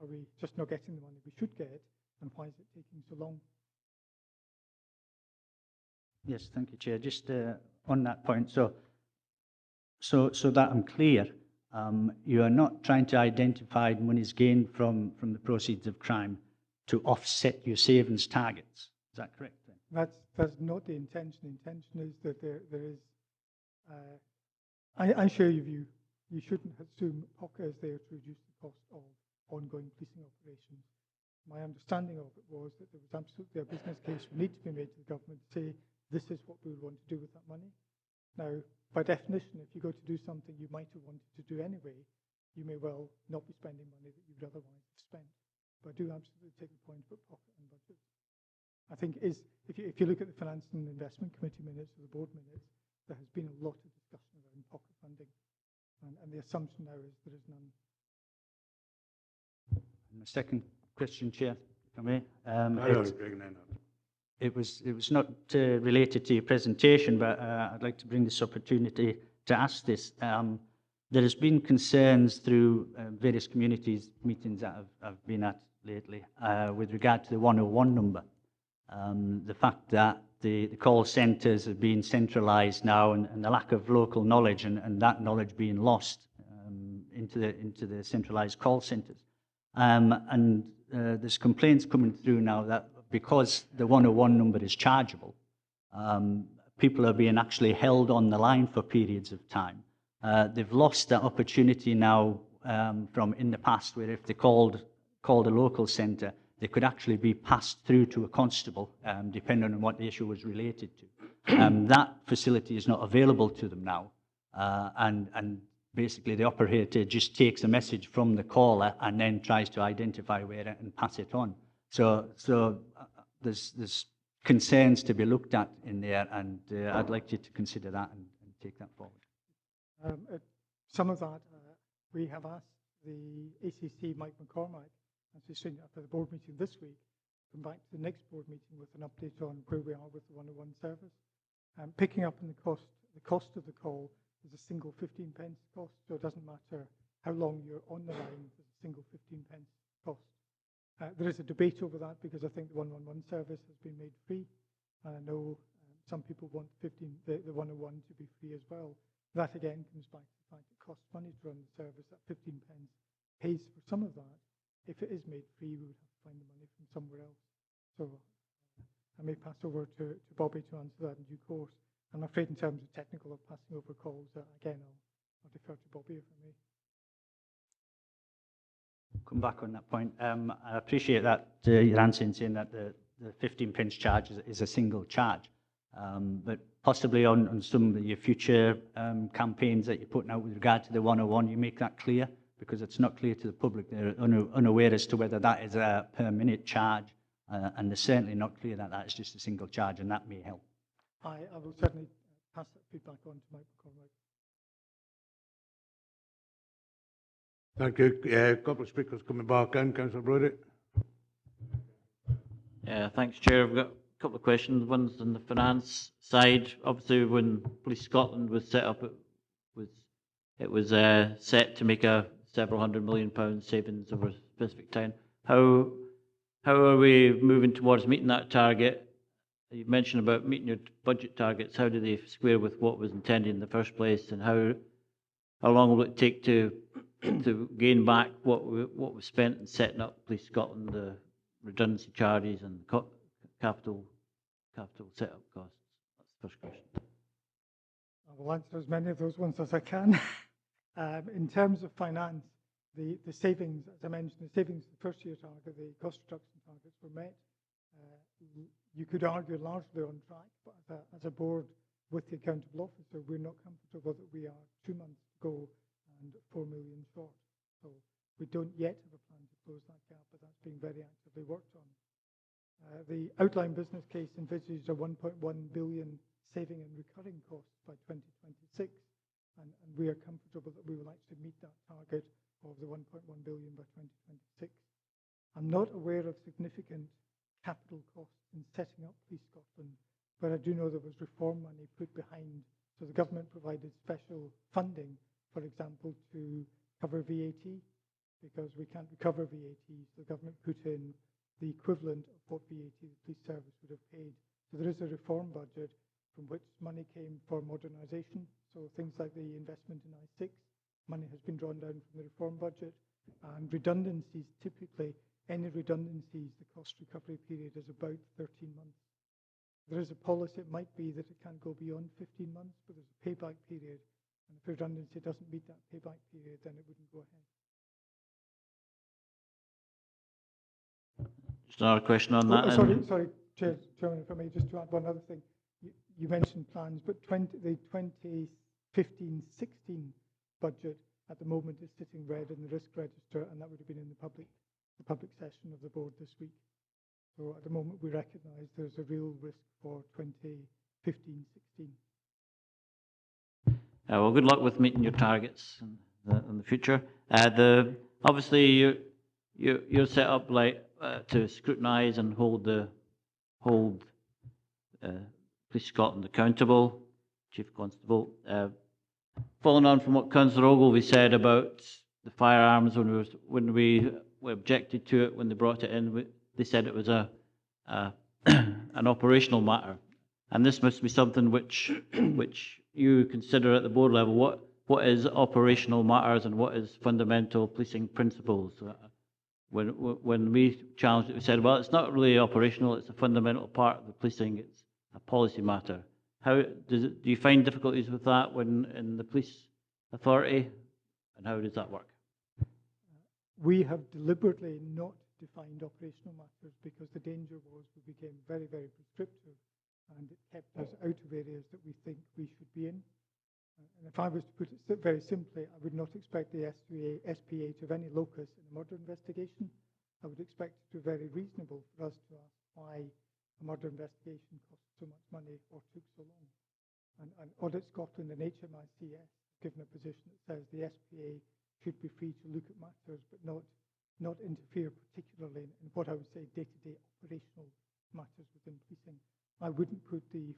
Are we just not getting the money we should get, and why is it taking so long? Yes, thank you, Chair. Just on that point, so that I'm clear, You are not trying to identify monies gained from the proceeds of crime to offset your savings targets. Is that correct? Then? That's not the intention. The intention is that there is. I share your view. You shouldn't assume POCA is there to reduce the cost of ongoing policing operations. My understanding of it was that there was absolutely a business case would need to be made to the government to say this is what we would want to do with that money. Now, by definition, if you go to do something you might have wanted to do anyway, you may well not be spending money that you would otherwise have spent. But I do absolutely take the point about pocket and budget. I think if you look at the Finance and Investment Committee minutes or the board minutes, there has been a lot of discussion around pocket funding. And the assumption now is there is none. And the second question, Chair, if I may. It was not related to your presentation, but I'd like to bring this opportunity to ask this. There has been concerns through various communities meetings that I've been at lately with regard to the 101 number. The fact that the call centres have been centralised now and the lack of local knowledge and that knowledge being lost into the centralised call centres. There's complaints coming through now that because the 101 number is chargeable, people are being actually held on the line for periods of time. They've lost that opportunity now from in the past where if they called a local centre, they could actually be passed through to a constable, depending on what the issue was related to. That facility is not available to them now, and basically the operator just takes a message from the caller and then tries to identify where it and pass it on. So there's concerns to be looked at in there, and I'd like you to consider that and take that forward. Some of that we have asked the ACC, Mike McCormack, as he's sitting after the board meeting this week, come back to the next board meeting with an update on where we are with the 101 service. Picking up on the cost of the call is a single 15 pence cost, so it doesn't matter how long you're on the line, there's a single 15 pence cost. There is a debate over that because I think the 111 service has been made free, and I know some people want the 101 to be free as well. That again comes back to the fact it costs money to run the service. That 15 pence pays for some of that. If it is made free, we would have to find the money from somewhere else. So I may pass over to Bobby to answer that in due course. I'm afraid in terms of technical or passing over calls, again, I'll defer to Bobby if I may. Come back on that point. I appreciate that your answer in saying that the 15 pence charge is a single charge. But possibly on some of your future campaigns that you're putting out with regard to the 101, you make that clear, because it's not clear to the public. They're unaware as to whether that is a per minute charge, and they're certainly not clear that that is just a single charge, and that may help. I will certainly pass that feedback on to Mike McCormack. Thank you. A couple of speakers coming back in. Councillor Brodie. Yeah, thanks, Chair. I've got a couple of questions. One's on the finance side. Obviously, when Police Scotland was set up, it was set to make a several £100 million savings over a specific time. How are we moving towards meeting that target? You mentioned about meeting your budget targets. How do they square with what was intended in the first place, and how long will it take to gain back what was spent in setting up Police Scotland, the redundancy charges and capital setup costs? That's the first question. I will answer as many of those ones as I can. In terms of finance, the savings, as I mentioned, the savings, the first year target, the cost reduction targets were met. You could argue largely on track, but as a board with the accountable officer, we're not comfortable that we are 2 months to go and 4 million short. So we don't yet have a plan to close that gap, but that's being very actively worked on. The outline business case envisages a 1.1 billion saving in recurring costs by 2026, and we are comfortable that we will actually meet that target of the 1.1 billion by 2026. I'm not aware of significant capital costs in setting up Police Scotland, but I do know there was reform money put behind. So the government provided special funding, for example, to cover VAT, because we can't recover VAT. So the government put in the equivalent of what VAT the police service would have paid. So there is a reform budget from which money came for modernisation. So things like the investment in I6, money has been drawn down from the reform budget. And redundancies, typically, any redundancies, the cost recovery period is about 13 months. There is a policy, it might be that it can't go beyond 15 months, but there's a payback period. And if redundancy doesn't meet that payback period, then it wouldn't go ahead. Just another question on that. Sorry, Chairman, if I may just to add one other thing. You mentioned plans, but the 2015-16 budget at the moment is sitting red in the risk register, and that would have been in the public session of the board this week. So at the moment, we recognise there's a real risk for 2015-16. Well, good luck with meeting your targets in the future. Obviously, you're set up to scrutinise and hold Police Scotland accountable, Chief Constable. Following on from what Councillor Ogilvie said about the firearms, when we objected to it when they brought it in, they said it was an operational matter, and this must be something which you consider at the board level. What is operational matters and what is fundamental policing principles? When we challenged it, we said, well, it's not really operational; it's a fundamental part of the policing. It's a policy matter. How do you find difficulties with that when in the police authority, and how does that work? We have deliberately not defined operational matters because the danger was we became very, very prescriptive, and it kept us out of areas that we think we should be in. And if I was to put it very simply, I would not expect the SPA to have any locus in a murder investigation. I would expect it to be very reasonable for us to ask why a murder investigation cost so much money or took so long. And Audit Scotland and HMICS have given a position that says the SPA should be free to look at matters but not interfere particularly in what I would say day-to-day operational matters within policing. I wouldn't put the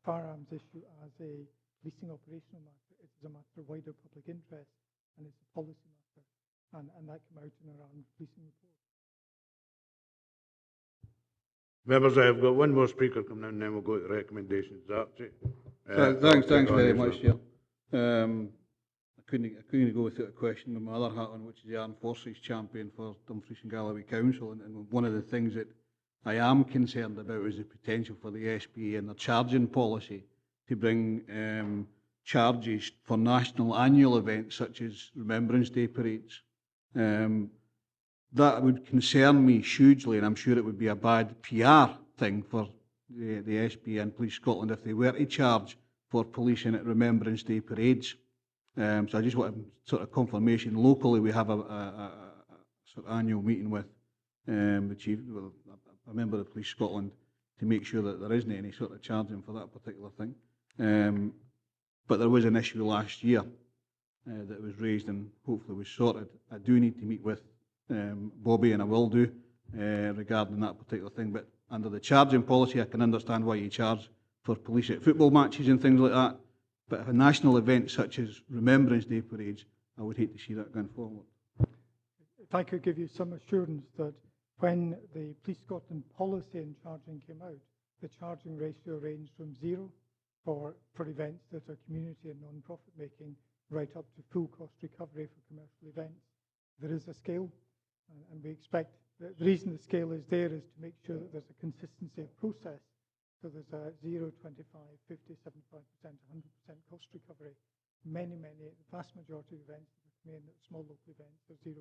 firearms issue as a policing operational matter. It is a matter of wider public interest, and it's a policy matter, and that came out in our policing report. Members, I've got one more speaker coming in, and then we'll go to the recommendations. Thanks very much, Chair. I couldn't go without a question with my other hat on, which is the Armed Forces Champion for Dumfries and Galloway Council, and one of the things that I am concerned about is the potential for the SPA and their charging policy to bring charges for national annual events such as Remembrance Day parades. That would concern me hugely, and I'm sure it would be a bad PR thing for the SPA and Police Scotland if they were to charge for policing at Remembrance Day parades. So I just want sort of confirmation. Locally, we have a sort of annual meeting with the chief, a member of Police Scotland, to make sure that there isn't any sort of charging for that particular thing. But there was an issue last year that was raised and hopefully was sorted. I do need to meet with Bobby, and I will do, regarding that particular thing. But under the charging policy, I can understand why you charge for police at football matches and things like that. But a national event such as Remembrance Day parades, I would hate to see that going forward. If I could give you some assurance that when the Police Scotland policy and charging came out, the charging ratio ranged from 0 for events that are community and non-profit making, right up to full cost recovery for commercial events. There is a scale, and we expect, the reason the scale is there is to make sure that there's a consistency of process. So there's a 0, 25, 50, 75%, 100% cost recovery. The vast majority of events that come in, small local events, are 0%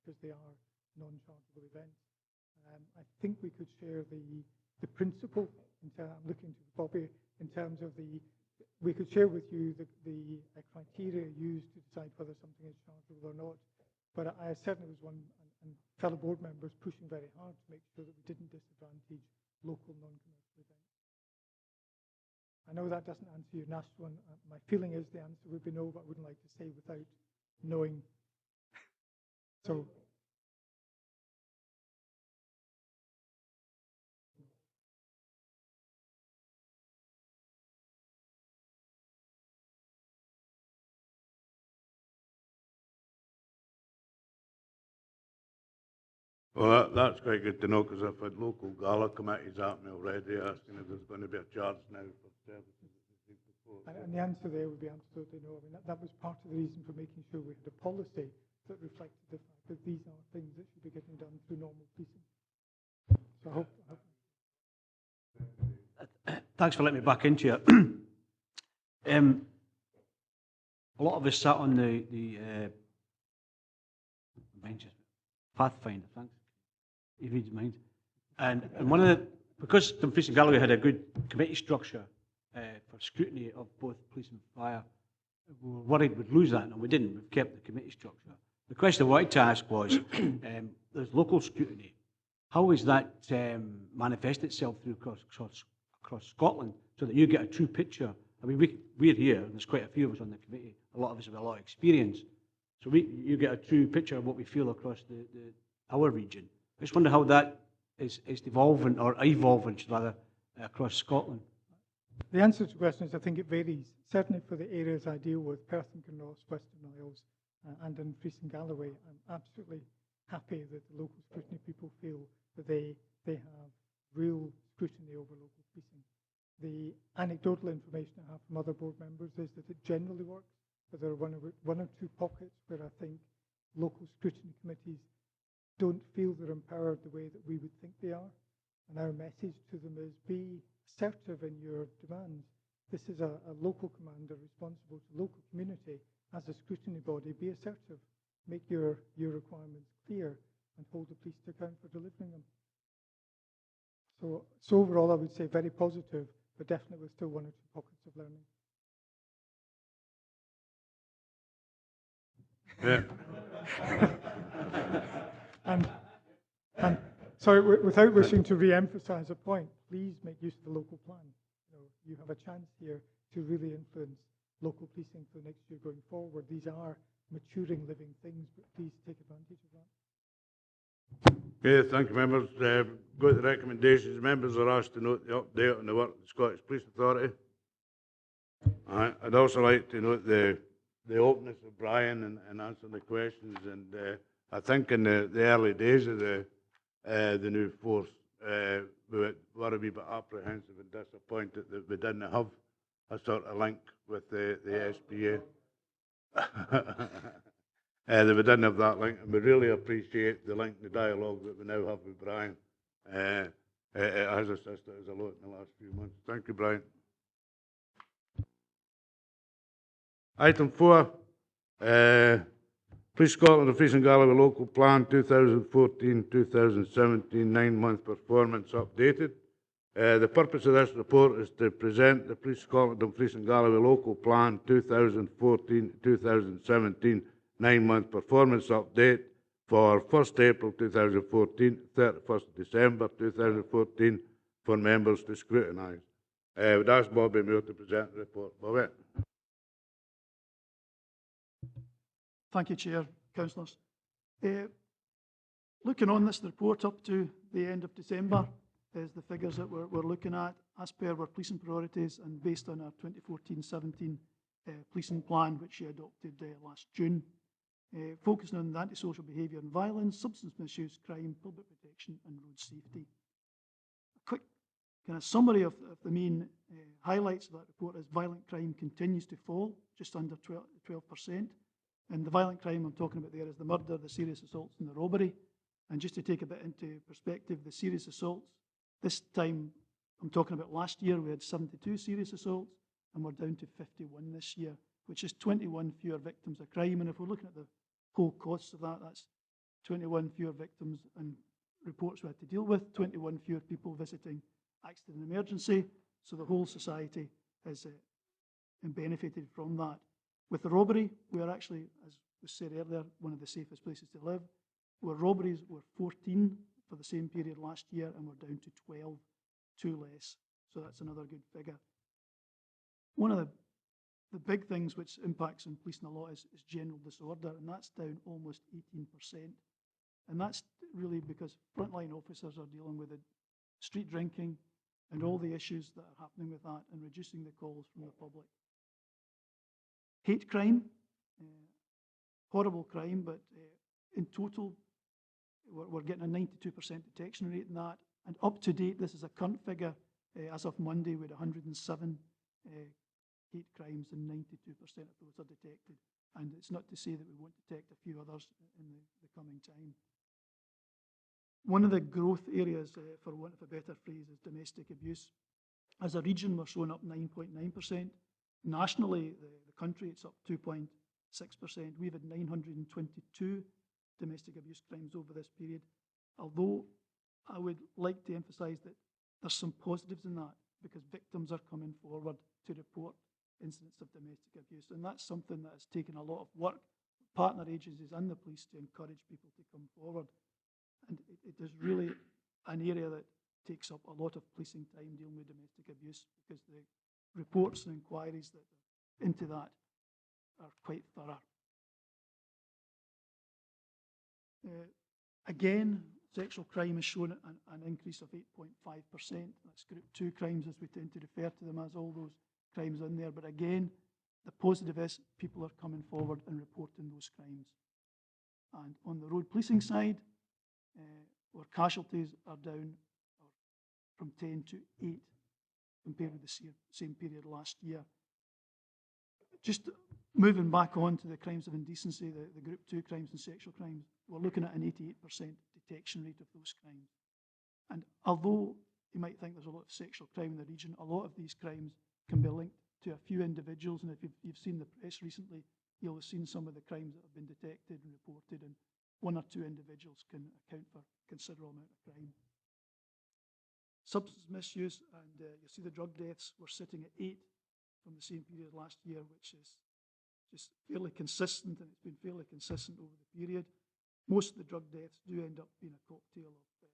because they are non-chargeable events. I think we could share the principle, I'm looking to Bobby, in terms of we could share with you the criteria used to decide whether something is chargeable or not. But I certainly was one, and fellow board members pushing very hard to make sure that we didn't disadvantage local non-commercial events. I know that doesn't answer your last one. My feeling is the answer would be no, but I wouldn't like to say without knowing. So. Well, that's quite good to know, because I've had local gala committees at me already asking if there's going to be a charge now for services. And the answer there would be absolutely no. I mean, that was part of the reason for making sure we had a policy that reflected the fact that these are things that should be getting done through normal policing. So I hope Thanks for letting me back into it. A lot of us sat on the benches. Pathfinder, thanks. He reads minds. And one of the, because Dumfries and Galloway had a good committee structure for scrutiny of both police and fire, we were worried we'd lose that, and we didn't. We've kept the committee structure. The question I wanted to ask was, there's local scrutiny. How is that manifest itself through across Scotland, so that you get a true picture? I mean, we're here, and there's quite a few of us on the committee. A lot of us have a lot of experience. So you get a true picture of what we feel across our region. I just wonder how that is evolving, or evolving, rather, across Scotland. the answer to the question is I think it varies. Certainly for the areas I deal with, Perth and Kinross, Western Isles, and Dumfries and Galloway, I'm absolutely happy that the local scrutiny people feel that they have real scrutiny over local policing. The anecdotal information I have from other board members is that it generally works, but there are one or two pockets where I think local scrutiny committees don't feel they're empowered the way that we would think they are. And our message to them is be assertive in your demands. This is a local commander responsible to local community. As a scrutiny body, be assertive. Make your requirements clear and hold the police to account for delivering them. So overall, I would say very positive, but definitely with still one or two pockets of learning. Yeah. And sorry, without wishing to re-emphasise a point, please make use of the local plan. You have a chance here to really influence local policing for the next year going forward. These are maturing living things, but please take advantage of that. Okay, thank you, members. Got the recommendations. Members are asked to note the update on the work of the Scottish Police Authority. I'd also like to note the openness of Brian and answering the questions. And I think in the early days of the new force, we were a wee bit apprehensive and disappointed that we didn't have a sort of link with the SPA. That we didn't have that link, and we really appreciate the link, the dialogue that we now have with Brian. It has assisted us a lot in the last few months. Thank you, Brian. Item 4, Police Scotland, Dumfries and Galloway Local Plan 2014-2017 9-month performance updated. The purpose of this report is to present the Police Scotland, Dumfries and Galloway Local Plan 2014-2017 9-month performance update for 1st April 2014, 31st December 2014 for members to scrutinise. I would ask Bobby Muir to present the report. Bobby. Thank you, Chair, Councillors. Looking on this report up to the end of December is the figures that we're looking at as per our policing priorities and based on our 2014-17 policing plan, which we adopted last June, focusing on antisocial behaviour and violence, substance misuse, crime, public protection and road safety. A quick kind of summary of the main highlights of that report is violent crime continues to fall, just under 12%. And the violent crime I'm talking about there is the murder, the serious assaults and the robbery. And just to take a bit into perspective, the serious assaults, this time I'm talking about last year, we had 72 serious assaults and we're down to 51 this year, which is 21 fewer victims of crime. And if we're looking at the whole costs of that, that's 21 fewer victims and reports we had to deal with, 21 fewer people visiting accident and emergency. So the whole society has benefited from that. With the robbery, we are actually, as was said earlier, one of the safest places to live. Where robberies were 14 for the same period last year, and we're down to 12, 2 less. So that's another good figure. One of the big things which impacts on policing a lot is general disorder, and that's down almost 18%. And that's really because frontline officers are dealing with the street drinking and all the issues that are happening with that and reducing the calls from the public. Hate crime, horrible crime, but in total, we're getting a 92% detection rate in that. And up to date, this is a current figure, as of Monday, we had 107 hate crimes, and 92% of those are detected. And it's not to say that we won't detect a few others in the coming time. One of the growth areas, for want of a better phrase, is domestic abuse. As a region, we're showing up 9.9%. Nationally, the country, it's up 2.6%. We've had 922 domestic abuse crimes over this period. Although I would like to emphasise that there's some positives in that, because victims are coming forward to report incidents of domestic abuse. And that's something that has taken a lot of work, partner agencies and the police, to encourage people to come forward. And it is really an area that takes up a lot of policing time dealing with domestic abuse, because the reports and inquiries that are into that are quite thorough. Again, sexual crime has shown an increase of 8.5%. That's group 2 crimes, as we tend to refer to them as, all those crimes in there. But again, the positive is people are coming forward and reporting those crimes. And on the road policing side, where casualties are down from 10 to 8 compared with the same period last year. Just moving back on to the crimes of indecency, the group 2 crimes and sexual crimes, we're looking at an 88% detection rate of those crimes. And although you might think there's a lot of sexual crime in the region, a lot of these crimes can be linked to a few individuals. And if you've seen the press recently, you'll have seen some of the crimes that have been detected and reported, and 1 or 2 individuals can account for a considerable amount of crime. Substance misuse, and you see the drug deaths, we're sitting at 8 from the same period last year, which is just fairly consistent, and it's been fairly consistent over the period. Most of the drug deaths do end up being a cocktail of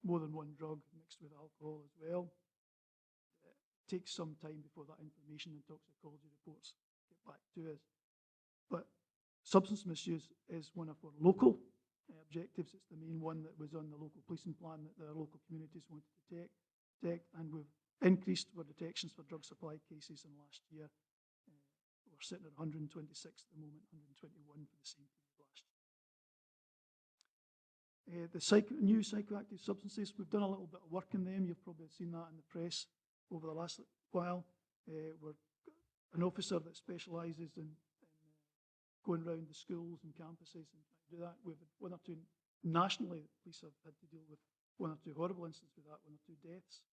more than one drug mixed with alcohol as well. It takes some time before that information and toxicology reports get back to us. But substance misuse is one of our local objectives. It's the main one that was on the local policing plan that the local communities wanted to detect, and we've increased our detections for drug supply cases in last year. We're sitting at 126 at the moment, 121 for the same period last year. The new psychoactive substances, we've done a little bit of work in them. You've probably seen that in the press over the last while. We're an officer that specialises in going around the schools and campuses and trying to do that. We've had 1 or 2 nationally. The police have had to deal with 1 or 2 horrible incidents with that, 1 or 2 deaths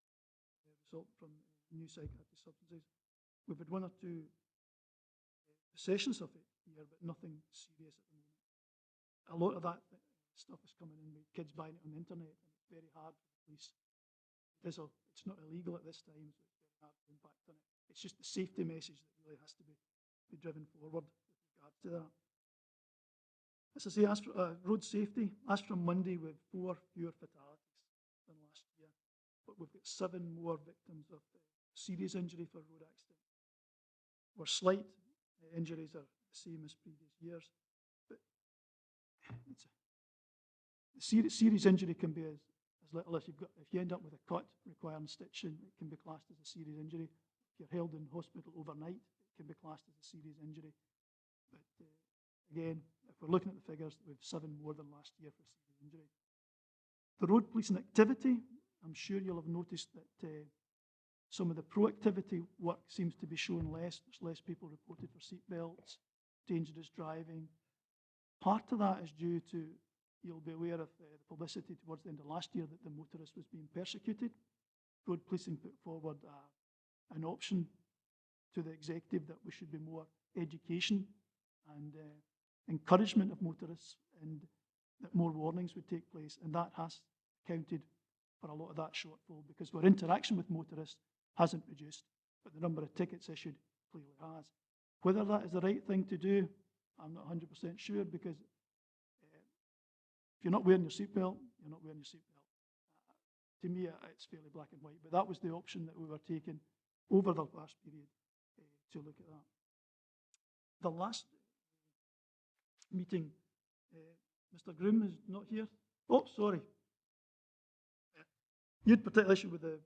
result from new psychoactive substances. We've had 1 or 2 possessions of it here, but nothing serious at the moment. A lot of that stuff is coming in with kids buying it on the internet, and it's very hard for the police. It's not illegal at this time, so it's very hard to impact on it. It's just the safety message that really has to be driven forward with regard to that. As I say, as for road safety, as from Monday, we have 4 fewer fatalities than last year, but we've got 7 more victims of serious injury for road accident. Where slight injuries are the same as previous years, but serious injury can be as little as if you end up with a cut requiring stitching, it can be classed as a serious injury. If you're held in hospital overnight, it can be classed as a serious injury. But again, if we're looking at the figures, we have 7 more than last year for serious injury. The road policing activity, I'm sure you'll have noticed that some of the proactivity work seems to be showing less. There's less people reported for seatbelts, dangerous driving. Part of that is due to, you'll be aware of the publicity towards the end of last year that the motorist was being persecuted. Road policing put forward an option to the executive that we should be more education and encouragement of motorists, and that more warnings would take place, and that has accounted for a lot of that shortfall, because our interaction with motorists hasn't reduced, but the number of tickets issued clearly has. Whether that is the right thing to do, I'm not 100% sure, because if you're not wearing your seatbelt, you're not wearing your seatbelt. To me, it's fairly black and white, but that was the option that we were taking over the last period to look at that. The last meeting, Mr. Groom is not here. Oh, sorry. You had particular issue with the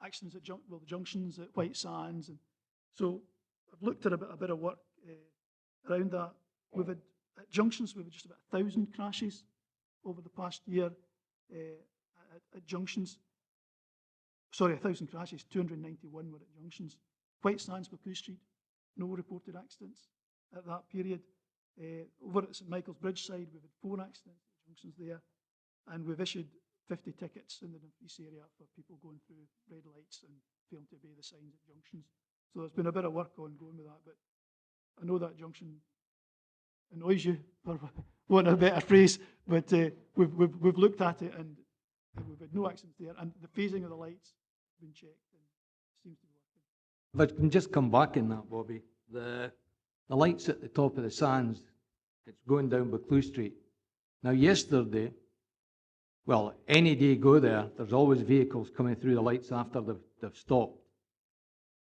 accidents at the junctions at White Sands, and so I've looked at a bit of work around that. We've had at junctions, we've had just about 1,000 crashes over the past year at junctions. Sorry, 1,000 crashes, 291 were at junctions. White Sands, Buccleuch Street, no reported accidents at that period. Over at St Michael's Bridge side, we've had 4 accidents at junctions there, and we've issued 50 tickets in the Dumfries area for people going through red lights and failing to obey the signs at junctions. So there's been a bit of work ongoing with that, but I know that junction annoys you, for want of a better phrase, but we've looked at it and we've had no accidents there, and the phasing of the lights has been checked and seems to be working. But can just come back in that, Bobby. The lights at the top of the sands, it's going down Buccleuch Street. Now, yesterday, well, any day you go there, there's always vehicles coming through the lights after they've stopped.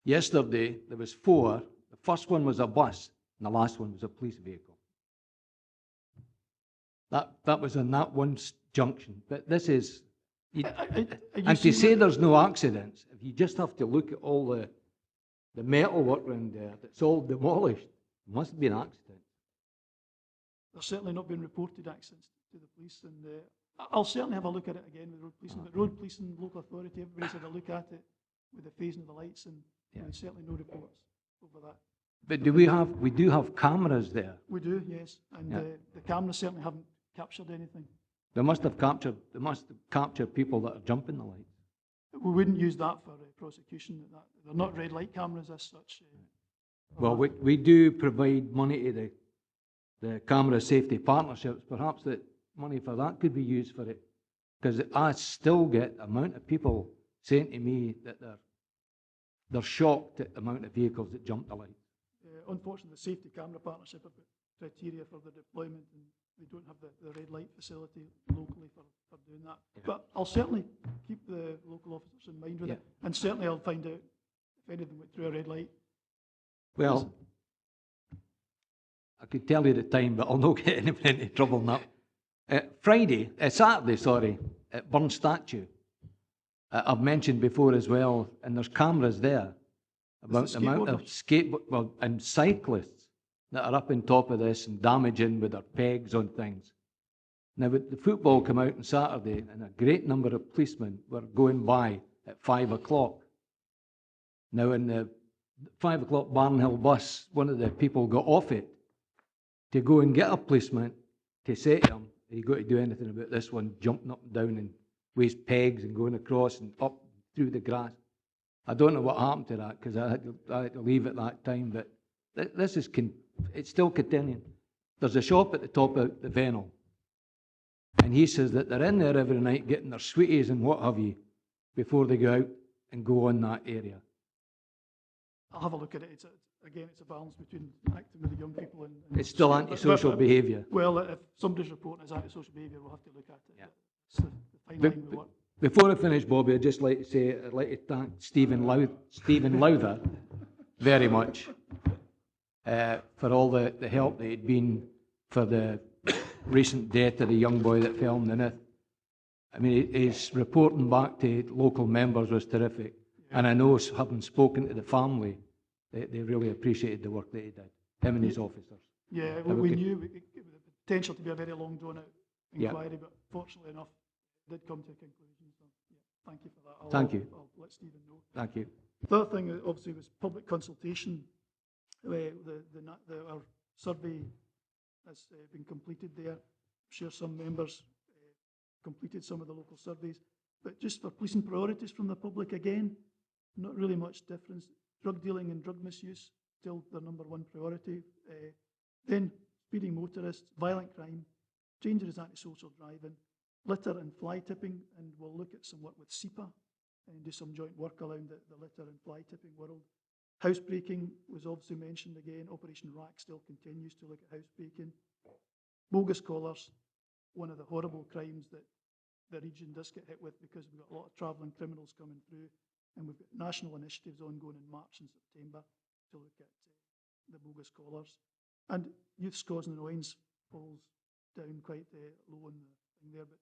Yesterday, there was 4. The first one was a bus, and the last one was a police vehicle. That was in that one junction. But this is... and to say there's no accidents, if you just have to look at all the metal work around there that's all demolished, it must be an accident. There's certainly not been reported accidents to the police, and I'll certainly have a look at it again with road policing. But road policing, local authority, everybody's had a look at it with the phasing of the lights, and there's certainly no reports over that. But we do have cameras there. We do, yes, and the cameras certainly haven't captured anything. They must have captured people that are jumping the lights. We wouldn't use that for prosecution. They're not red light cameras as such. Well, we do provide money to the camera safety partnerships. Perhaps that money for that could be used for it, because I still get the amount of people saying to me that they're shocked at the amount of vehicles that jump the lights. Unfortunately, the safety camera partnership have got criteria for the deployment, and they don't have the red light facility locally for doing that. Yeah. But I'll certainly keep the local officers in mind with it, and certainly I'll find out if any of them went through a red light. Well, I could tell you the time, but I'll not get anyone into trouble now. Saturday, at Burn Statue, I've mentioned before as well, and there's cameras there about the amount of and cyclists that are up on top of this and damaging with their pegs on things. Now, the football came out on Saturday, and a great number of policemen were going by at 5 o'clock. Now, in the 5 o'clock Barnhill bus, one of the people got off it to go and get a policeman to say to him, "Are you going to do anything about this one jumping up and down and with pegs and going across and up through the grass?" I don't know what happened to that, because I had to leave at that time, but it's still continuing. There's a shop at the top of the Vennel, and he says that they're in there every night getting their sweeties and what have you before they go out and go on that area. I'll have a look at it. It's a balance between acting with the young people and it's still antisocial behaviour. Well, if somebody's reporting as antisocial behaviour, we'll have to look at it. Yeah. It's the fine line we want. Before I finish, Bobby, I'd just like to say I'd like to thank Stephen Lowther very much for all the help that he'd been for the recent death of the young boy that fell in the Nith. I mean, his reporting back to local members was terrific. Yeah. And I know, having spoken to the family, they really appreciated the work that he did, him and his officers. Yeah, we knew it had the potential to be a very long drawn-out inquiry, but fortunately enough, it did come to a conclusion. So, thank you for that. Thank you. I'll let Stephen know. Thank you. The other thing, obviously, was public consultation. Our survey has been completed there. I'm sure some members completed some of the local surveys, but just for policing priorities from the public, again, not really much difference. Drug dealing and drug misuse, still their number one priority. Then speeding motorists, violent crime, dangerous antisocial driving, litter and fly tipping, and we'll look at some work with SEPA and do some joint work around the litter and fly tipping world. Housebreaking was obviously mentioned again. Operation Rack still continues to look at housebreaking. Bogus collars, one of the horrible crimes that the region does get hit with, because we've got a lot of travelling criminals coming through, and we've got national initiatives ongoing in March and September to look at the bogus collars. And youth scores and annoyance falls down quite low on the thing there, but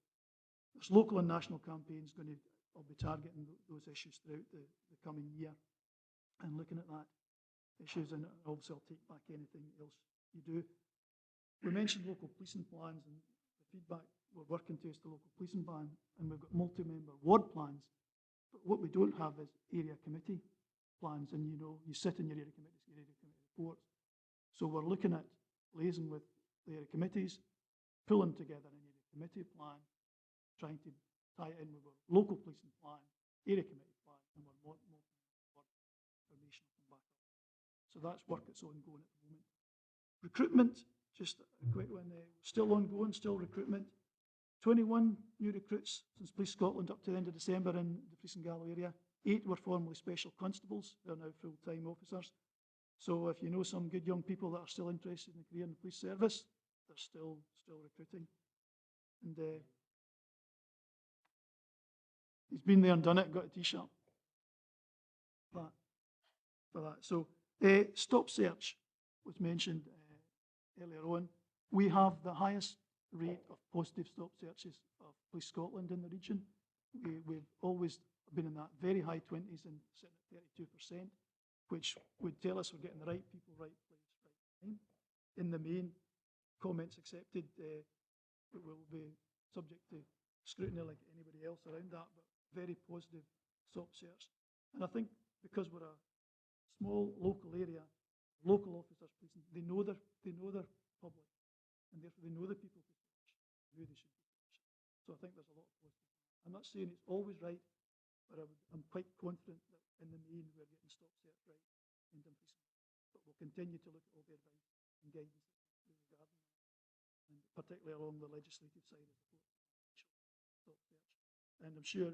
there's local and national campaigns I'll be targeting those issues throughout the coming year and looking at that issues, and obviously I'll take back anything else you do. We mentioned local policing plans, and the feedback we're working to is the local policing plan, and we've got multi-member ward plans, but what we don't have is area committee plans, and you sit in your area committees, your area committee reports. So we're looking at liaising with the area committees, pulling together an area committee plan, trying to tie it in with our local policing plan, area committee plan, and we're more information will come back up. So that's work that's ongoing at the moment. Recruitment, just a quick one, still ongoing, still recruitment. 21 new recruits since Police Scotland up to the end of December in the Dumfries and Galloway area. 8 were formerly special constables, they're now full-time officers. So if you know some good young people that are still interested in a career in the police service, they're still recruiting. And he's been there and done it, got a t-shirt for that. So stop search was mentioned earlier on. We have the highest rate of positive stop searches of Police Scotland in the region. We've always been in that very high 20s and sitting at 32%, which would tell us we're getting the right people, right place, right time. In the main, comments accepted will be subject to scrutiny like anybody else around that, but very positive stop search. And I think because we're a small local area, local officers, they know their public, and therefore they know the people to search, who they should be searching. So I think there's a lot of positive. I'm not saying it's always right, but I'm quite confident that in the main we're getting stop search right in Dumfries. But we'll continue to look at all the advice and guidance regarding that, and particularly along the legislative side of the stop search. And I'm sure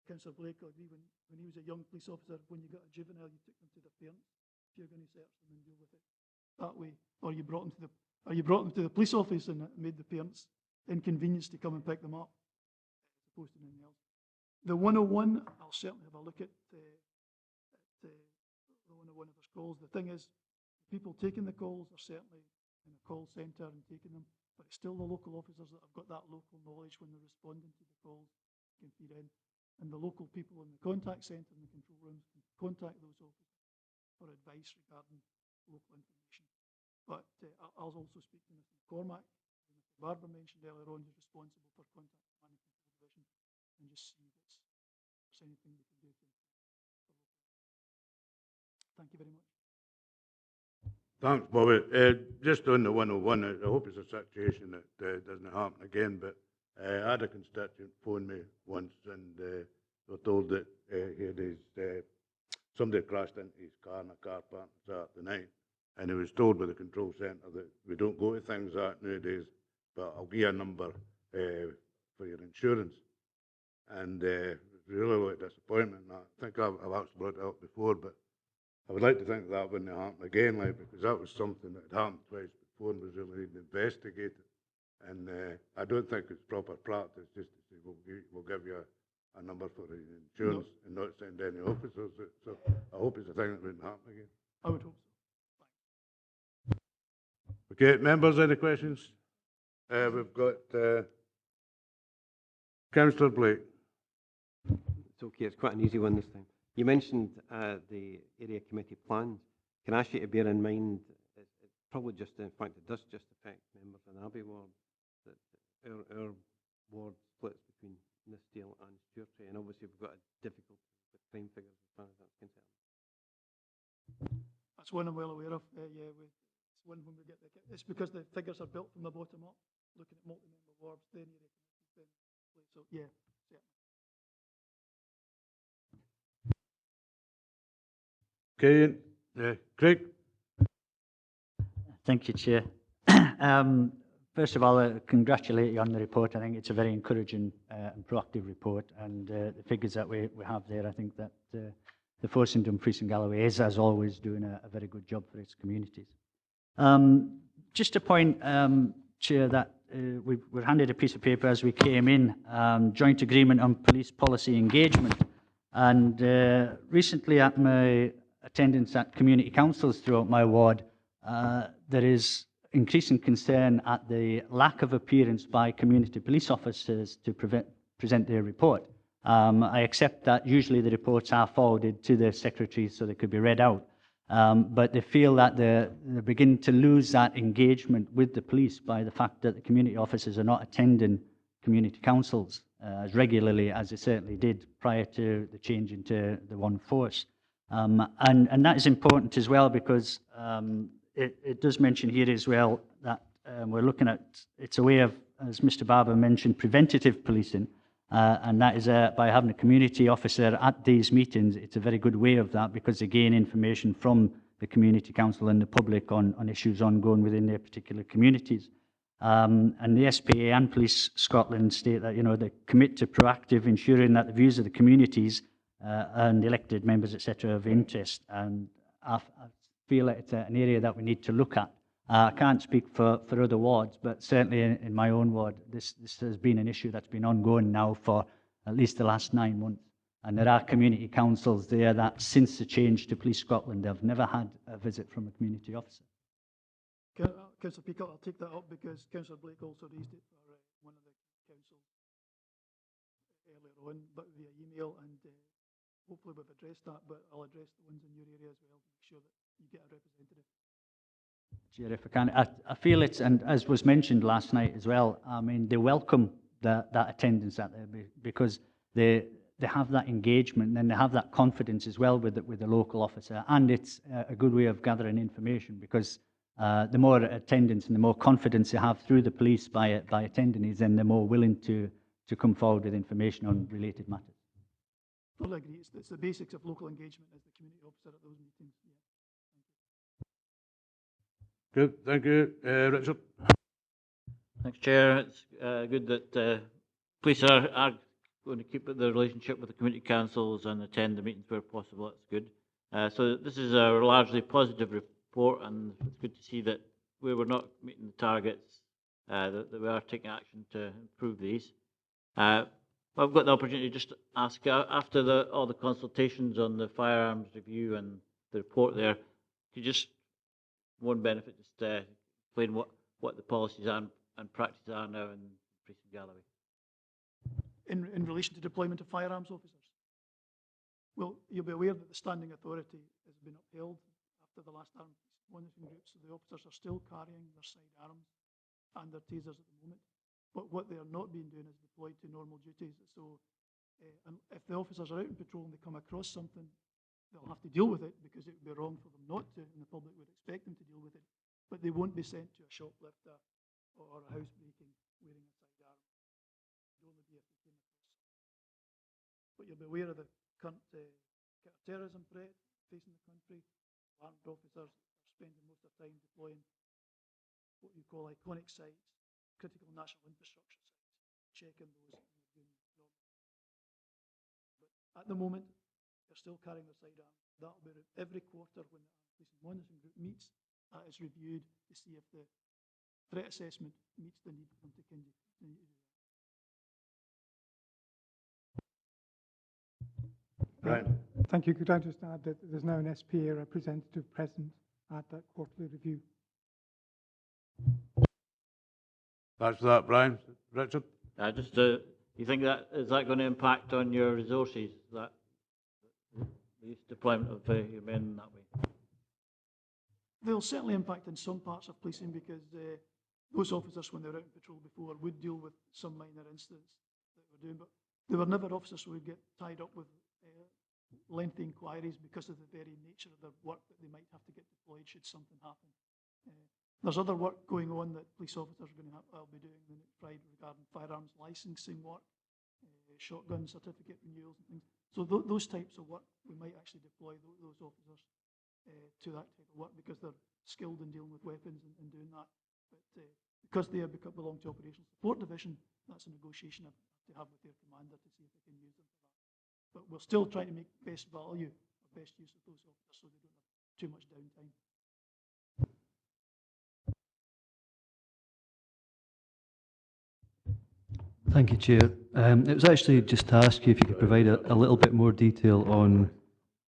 Councillor Blake will agree, when he was a young police officer, when you got a juvenile, you took them to their parents. If you're going to search them and deal with it that way, or you brought them to the police office and made the parents inconvenienced to come and pick them up, as opposed to anything else. The 101, I'll certainly have a look at the 101 if there's calls. The thing is, the people taking the calls are certainly in a call centre and taking them, but it's still the local officers that have got that local knowledge when they're responding to the calls can feed in. And the local people in the contact centre and the control rooms can contact those officers for advice regarding local information. But I'll also speak to Mr. McCormack, who Mr. Barber mentioned earlier on, who's responsible for contact command and control division, and just see if there's anything we can do to improve for local. Thank you very much. Thanks, Bobby. Just on the 101, I hope it's a situation that doesn't happen again, but I had a constituent phone me once, and they were told that somebody crashed into his car in a car park on Saturday night, and he was told by the control centre that we don't go to things like that nowadays, but I'll give you a number for your insurance. And really what a disappointment. I think I've actually brought it up before, but I would like to think that wouldn't happen again, because that was something that had happened twice before and was really investigated. And I don't think it's proper practice just to say, we'll give you a number for the insurance and not send any officers. So I hope it's a thing that wouldn't happen again. I would hope so. Okay, members, any questions? We've got Councillor Blake. It's okay, it's quite an easy one this time. You mentioned the area committee plans. Can I ask you to bear in mind, it's probably just, in fact, it does just affect members in Abbey Ward, that our ward splits between Nithsdale and Sederunt, and obviously we've got a difficulty with crime figures as far as that's concerned. That's one I'm well aware of. It's one when we get it's because the figures are built from the bottom up, looking at multi-member wards, then area committees, then so yeah, certainly. Okay, Craig. Thank you, Chair. First of all, I congratulate you on the report. I think it's a very encouraging and proactive report, and the figures that we have there, I think that the force in Dumfries and Galloway is, as always, doing a very good job for its communities. Just a point, Chair, that we were handed a piece of paper as we came in, Joint Agreement on Police Policy Engagement, and recently at my attendance at community councils throughout my ward, there is increasing concern at the lack of appearance by community police officers to present their report. I accept that usually the reports are forwarded to the secretary so they could be read out, but they feel that they're beginning to lose that engagement with the police by the fact that the community officers are not attending community councils as regularly as they certainly did prior to the change into the one force. And that is important as well because it does mention here as well that we're looking at, it's a way of, as Mr. Barber mentioned, preventative policing. And that is by having a community officer at these meetings. It's a very good way of that because they gain information from the community council and the public on issues ongoing within their particular communities. And the SPA and Police Scotland state that, they commit to proactive ensuring that the views of the communities and elected members, etc., of interest. And I feel that it's an area that we need to look at. I can't speak for other wards, but certainly in my own ward, this has been an issue that's been ongoing now for at least the last 9 months. And there are community councils there that, since the change to Police Scotland, have never had a visit from a community officer. Councillor Peacock, I'll take that up because Councillor Blake also raised it for one of the councils earlier on, but via email, and hopefully we've addressed that, but I'll address the ones in your area as well to make sure that you get a representative. Chair, if I can, I feel it's, and as was mentioned last night as well, I mean, they welcome that attendance at there because they have that engagement, and then they have that confidence as well with the local officer, and it's a good way of gathering information because the more attendance and the more confidence you have through the police by attending these, then they're more willing to come forward with information on related matters. I agree. It's the basics of local engagement as the community officer at those meetings. Yeah. Good, thank you. Richard? Thanks, Chair. It's good that police are going to keep the relationship with the community councils and attend the meetings where possible. That's good. So this is a largely positive report, and it's good to see that we were not meeting the targets, that we are taking action to improve these. I've got the opportunity just to ask, after all the consultations on the firearms review and the report there, could you just, one benefit, just explain what the policies are and practices are now in Dumfries and Galloway? In relation to deployment of firearms officers? Well, you'll be aware that the standing authority has been upheld after the last armed monitoring group, so the officers are still carrying their sidearms and their tasers at the moment. But what they are not being doing is deployed to normal duties. So if the officers are out in patrol and they come across something, they'll have to deal with it because it would be wrong for them not to, and the public would expect them to deal with it. But they won't be sent to a shoplifter or a housebreaking wearing a sidearm. It'll only be if they came across. But you'll be aware of the current terrorism threat facing the country. Armed officers are spending most of their time deploying what you call iconic sites, critical national infrastructure sites, checking those and doing normal. But at the moment, they're still carrying their sidearms. That'll be every quarter when the Police and Monitoring Group meets, that is reviewed to see if the threat assessment meets the need for them to continue to do that. Right. Thank you. Could I just add that there's now an SPA representative present at that quarterly review? That's that, Brian. Richard? Just, you think that, is that going to impact on your resources, that the deployment of your men that way? They'll certainly impact in some parts of policing because those officers, when they were out in patrol before, would deal with some minor incidents that we're doing, but they were never officers who would get tied up with lengthy inquiries because of the very nature of their work that they might have to get deployed should something happen. There's other work going on that police officers are going to will be doing the next Friday regarding firearms licensing work, shotgun certificate renewals and things. So those types of work, we might actually deploy those officers to that type of work because they're skilled in dealing with weapons and doing that. But because they belong to Operational Support Division, that's a negotiation I have to have with their commander to see if they can use them for that. But we're still trying to make best value or best use of those officers so they don't have too much downtime. Thank you, Chair. It was actually just to ask you if you could provide a little bit more detail on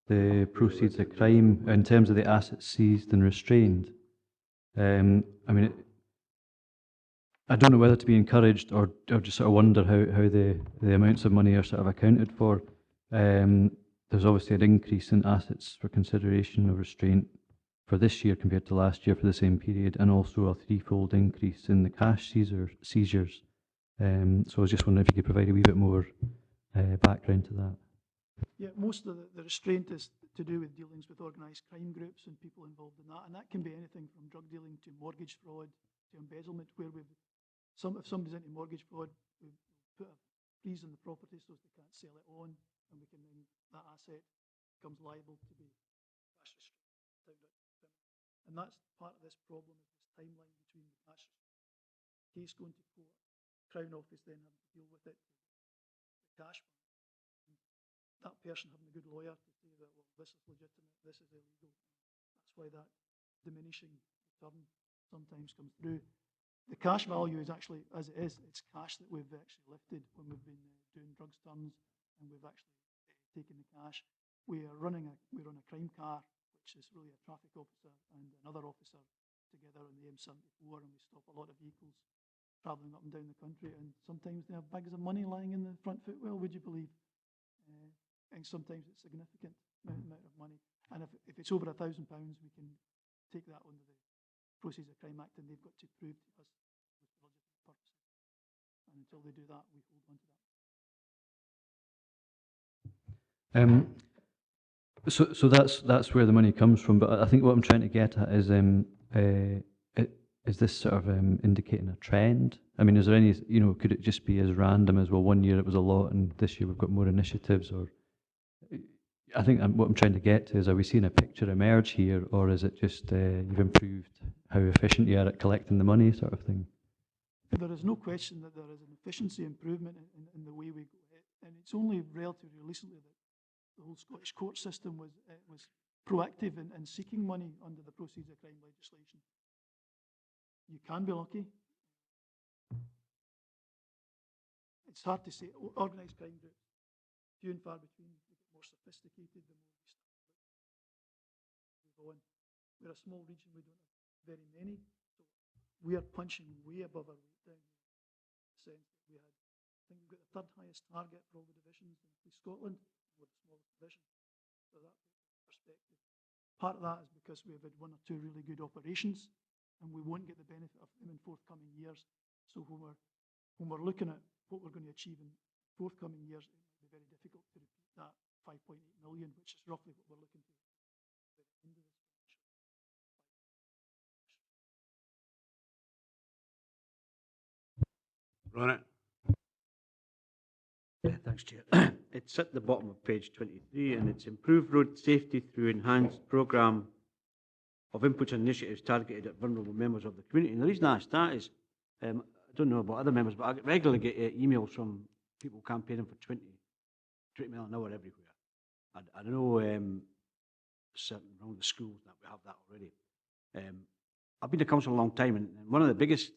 the proceeds of crime in terms of the assets seized and restrained. I mean, I don't know whether to be encouraged or just sort of wonder how the amounts of money are sort of accounted for. There's obviously an increase in assets for consideration of restraint for this year compared to last year for the same period, and also a threefold increase in the cash seizures. So I was just wondering if you could provide a wee bit more background to that. Yeah, most of the restraint is to do with dealings with organised crime groups and people involved in that, and that can be anything from drug dealing to mortgage fraud to embezzlement, where if somebody's into mortgage fraud, we put a freeze on the property so they can't sell it on, and we can then, that asset becomes liable to be cash restrained. And that's part of this problem, is this timeline between the cash case going to court, Crown Office then having to deal with it, the cash fund. That person having a good lawyer to say that, well, this is legitimate, this is illegal. That's why that diminishing return sometimes comes through. The cash value is actually, as it is, it's cash that we've actually lifted when we've been doing drugs turns, and we've actually taken the cash. We're on a crime car, which is really a traffic officer and another officer together on the M74, and we stop a lot of vehicles travelling up and down the country, and sometimes they have bags of money lying in the front footwell, would you believe? And sometimes it's significant amount of money. And if it's over £1,000, we can take that under the Proceeds of Crime Act, and they've got to prove to us with legitimate purposes. And until they do that, we hold on to that. So that's where the money comes from. But I think what I'm trying to get at is this sort of indicating a trend? I mean, is there any, could it just be as random as, well, one year it was a lot and this year we've got more initiatives? Or I think what I'm trying to get to is, are we seeing a picture emerge here, or is it just you've improved how efficient you are at collecting the money, sort of thing? There is no question that there is an efficiency improvement in the way we go, and it's only relatively recently that the whole Scottish court system was proactive in seeking money under the Proceeds of Crime legislation. You can be lucky. It's hard to say. Organised crime groups, few and far between. They get more sophisticated the more we start to move on. We're a small region, we don't have very many, so we are punching way above our weight down here. In the sense that I think we've got the third highest target for all the divisions in Police Scotland. We're the smallest division. So that perspective. Part of that is because we've had one or two really good operations, and we won't get the benefit of them in forthcoming years. So when we're looking at what we're going to achieve in forthcoming years, it might be very difficult to repeat that 5.8 million, which is roughly what we're looking to at the end of this financial. Run it. Yeah, thanks, Chair. It's at the bottom of page 23, and it's improve road safety through enhanced programme of inputs and initiatives targeted at vulnerable members of the community. And the reason I asked that is, I don't know about other members, but I regularly get emails from people campaigning for 20 mile an hour everywhere. I know certain around the schools that we have that already. I've been to council a long time, and one of the biggest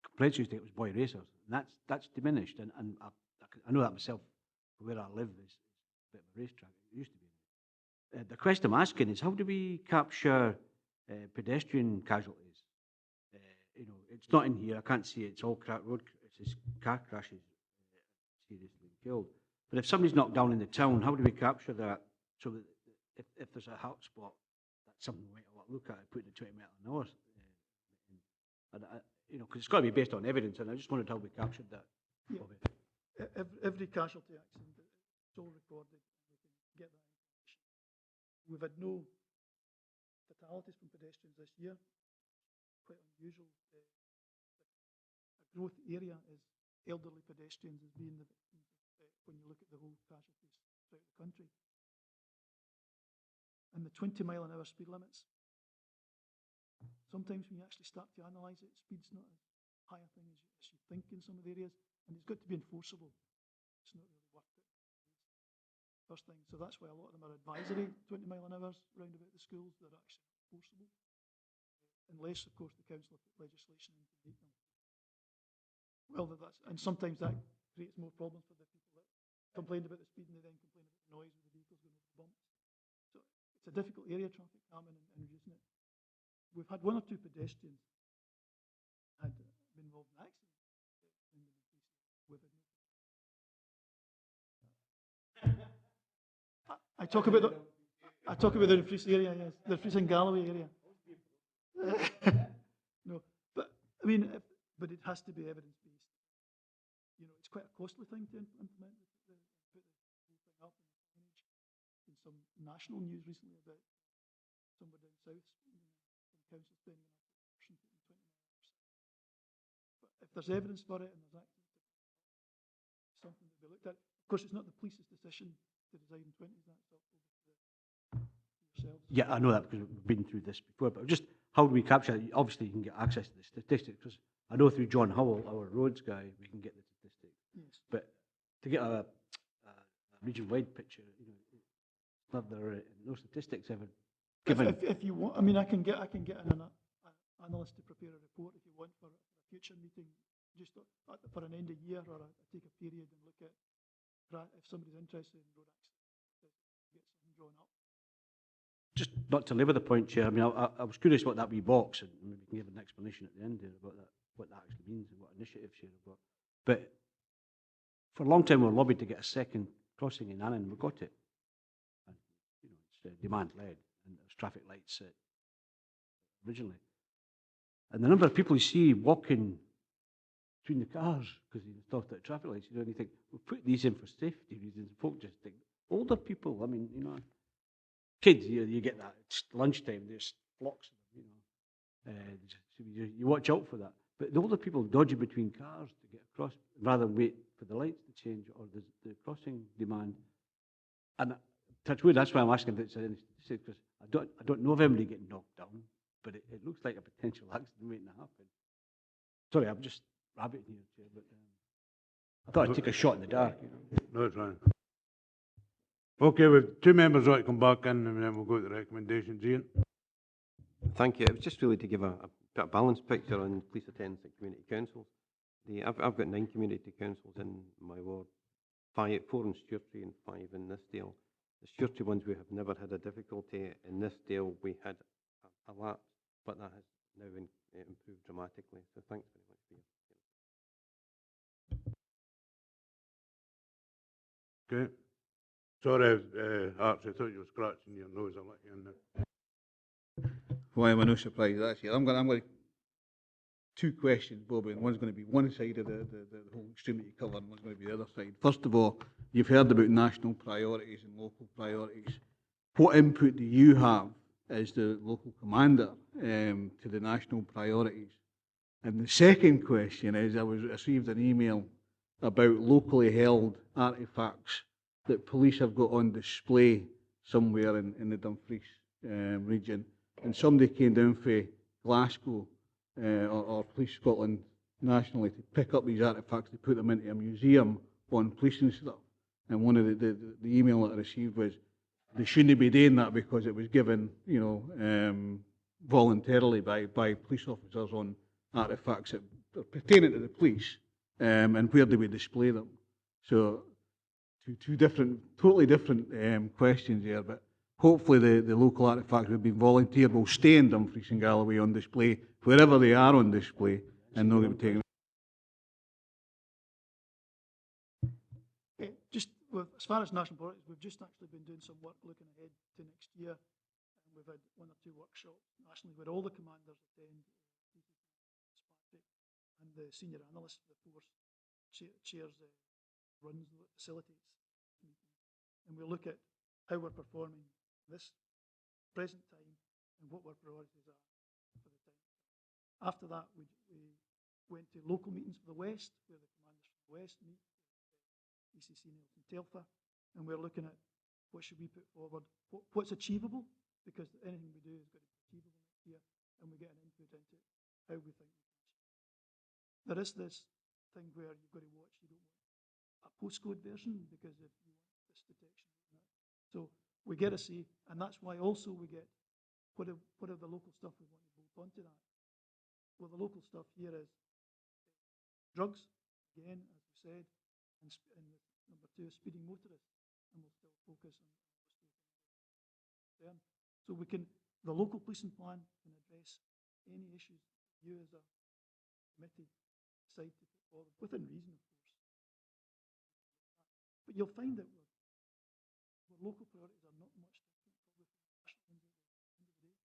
complaints used to get was boy racers, and that's diminished. And I know that myself, where I live is a bit of a racetrack. It used to be. The question I'm asking is, how do we capture pedestrian casualties? It's not in here. I can't see it. It's all road. It's just car crashes, seriously killed. But if somebody's knocked down in the town, how do we capture that? So that if there's a hot spot, that's something we might look at, putting a 20 mile an hour. Because it's got to be based on evidence, and I just wondered how we captured that. Yeah. Every casualty accident is all recorded, and we can get that information. We've had no fatalities from pedestrians this year. Quite unusual. A growth area is elderly pedestrians as being the victims when you look at the whole casualties throughout the country. And the 20 mile an hour speed limits. Sometimes when you actually start to analyse it, speed's not as high a thing as you think in some of the areas, and it's got to be enforceable. It's not really worth it. First thing, so that's why a lot of them are advisory 20 mile an hours round about the schools. They're actually enforceable, unless of course the council have put legislation in to make them. Well, and sometimes that creates more problems for the people that complained about the speed, and they then complain about the noise of the vehicles going over the bumps. So it's a difficult area, traffic calming and reducing it. We've had one or two pedestrians had been involved in accidents. I talk about the Dumfries area, yes, the Dumfries and Galloway area. No, but I mean, but it has to be evidence based. It's quite a costly thing to implement. Put the whole thing up, and some national news recently about somewhere down south, some council spending an person putting 20 million. But if there's evidence for it and there's actually something to be looked at, of course, it's not the police's decision to design 20s, that's up to yourselves. Yeah, I know that because we've been through this before, but just how do we capture it? Obviously, you can get access to the statistics, because I know through John Howell, our roads guy, we can get the statistics. Yes. But to get a region-wide picture, there are no statistics ever given. If you want, I mean, I can get an analyst to prepare a report if you want for a future meeting, just for an end of year, or take a period and look at if somebody's interested in road accidents, get something drawn up. Just not to labour the point, Chair, I mean, I was curious about that wee box, and maybe we can give an explanation at the end there about that, what that actually means and what initiatives Chair have got. But for a long time, we were lobbied to get a second crossing in Annan, we got it. And, it's demand-led, and there's traffic lights originally. And the number of people you see walking between the cars because they stopped at traffic lights, and you think, we'll put these in for safety reasons. Folk just think, older people, I mean, kids, you get that. It's lunchtime, there's flocks of them, so you watch out for that. But the older people dodging between cars to get across, rather than wait for the lights to change or the crossing demand. And touch wood, that's why I'm asking if it's any statistics, because I don't know of anybody getting knocked down, but it looks like a potential accident waiting to happen. Sorry, I'm just rabbiting here, Chair, but I thought I'd take a shot in the dark. No, it's fine. Okay, we've two members want to come back in, and then we'll go to the recommendations. Ian? Thank you. It was just really to give a bit of balanced picture on police attendance at community councils. I've got 9 community councils in my ward, 4 in Sederunt and 5 in this deal. The Sederunt ones, we have never had a difficulty. In this deal, we had a lapse, but that has now improved dramatically. So thanks very much for your Okay. Sorry, Archie, I thought you were scratching your nose. I'll let you in there. Why am I no surprised that's here? I'm going to 2 questions, Bobby, and one's going to be one side of the whole extremity cover, and one's going to be the other side. First of all, you've heard about national priorities and local priorities. What input do you have as the local commander to the national priorities? And the second question is, I received an email about locally held artefacts that police have got on display somewhere in the Dumfries region. And somebody came down from Glasgow or Police Scotland nationally to pick up these artefacts to put them into a museum on policing stuff. And one of the email that I received was they shouldn't be doing that because it was given, voluntarily by police officers on artefacts that are pertaining to the police, and where do we display them? So two different, totally different questions here, but hopefully the local artefacts will be volunteered, will stay in Dumfries and Galloway on display, wherever they are on display, and not going to be taken. Just as far as national priorities, we've just actually been doing some work looking ahead to next year, and we've had 1 or 2 workshops nationally where all the commanders attend, and the senior analyst for the force chairs runs the facilities meeting, and we look at how we're performing this present time and what our priorities are for the time. After that, we went to local meetings for the West, where the commanders from the West meet, ECC Nelson Telfer, and we're looking at what should we put forward, what's achievable, because anything we do is going to be achievable next year, and we get an input into how we think we can achieve. There is this thing where you've got to watch, you don't want a postcode version, because if you want this detection, so we get a say, and that's why also we get what are the local stuff we want to bolt onto that. Well, the local stuff here is drugs, again, as we said, and number 2 is speeding motorists, and we'll still focus on them. So the local policing plan can address any issues you as a committee decide to put forward, within reason, of course. But you'll find that our local priorities are not much different probably from the national ones at the end of the day.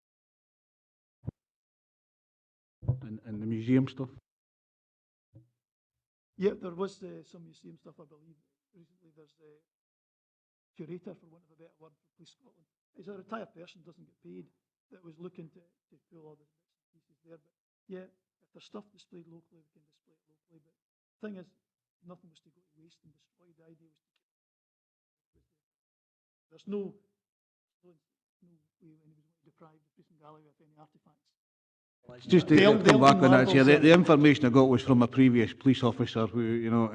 And the museum stuff? Yeah, there was some museum stuff, I believe. Recently, there's curator, for want of a better word, for Police Scotland. He's a retired person, doesn't get paid, that was looking to pull all the bits and pieces there. But yeah, if there's stuff displayed locally, we can display it locally. But the thing is, nothing was to go to waste and destroy. The idea was to keep it. There's no way anybody's going to deprive the Dumfries and Galloway of any artefacts. Just to come back on that, the information I got was from a previous police officer who, you know,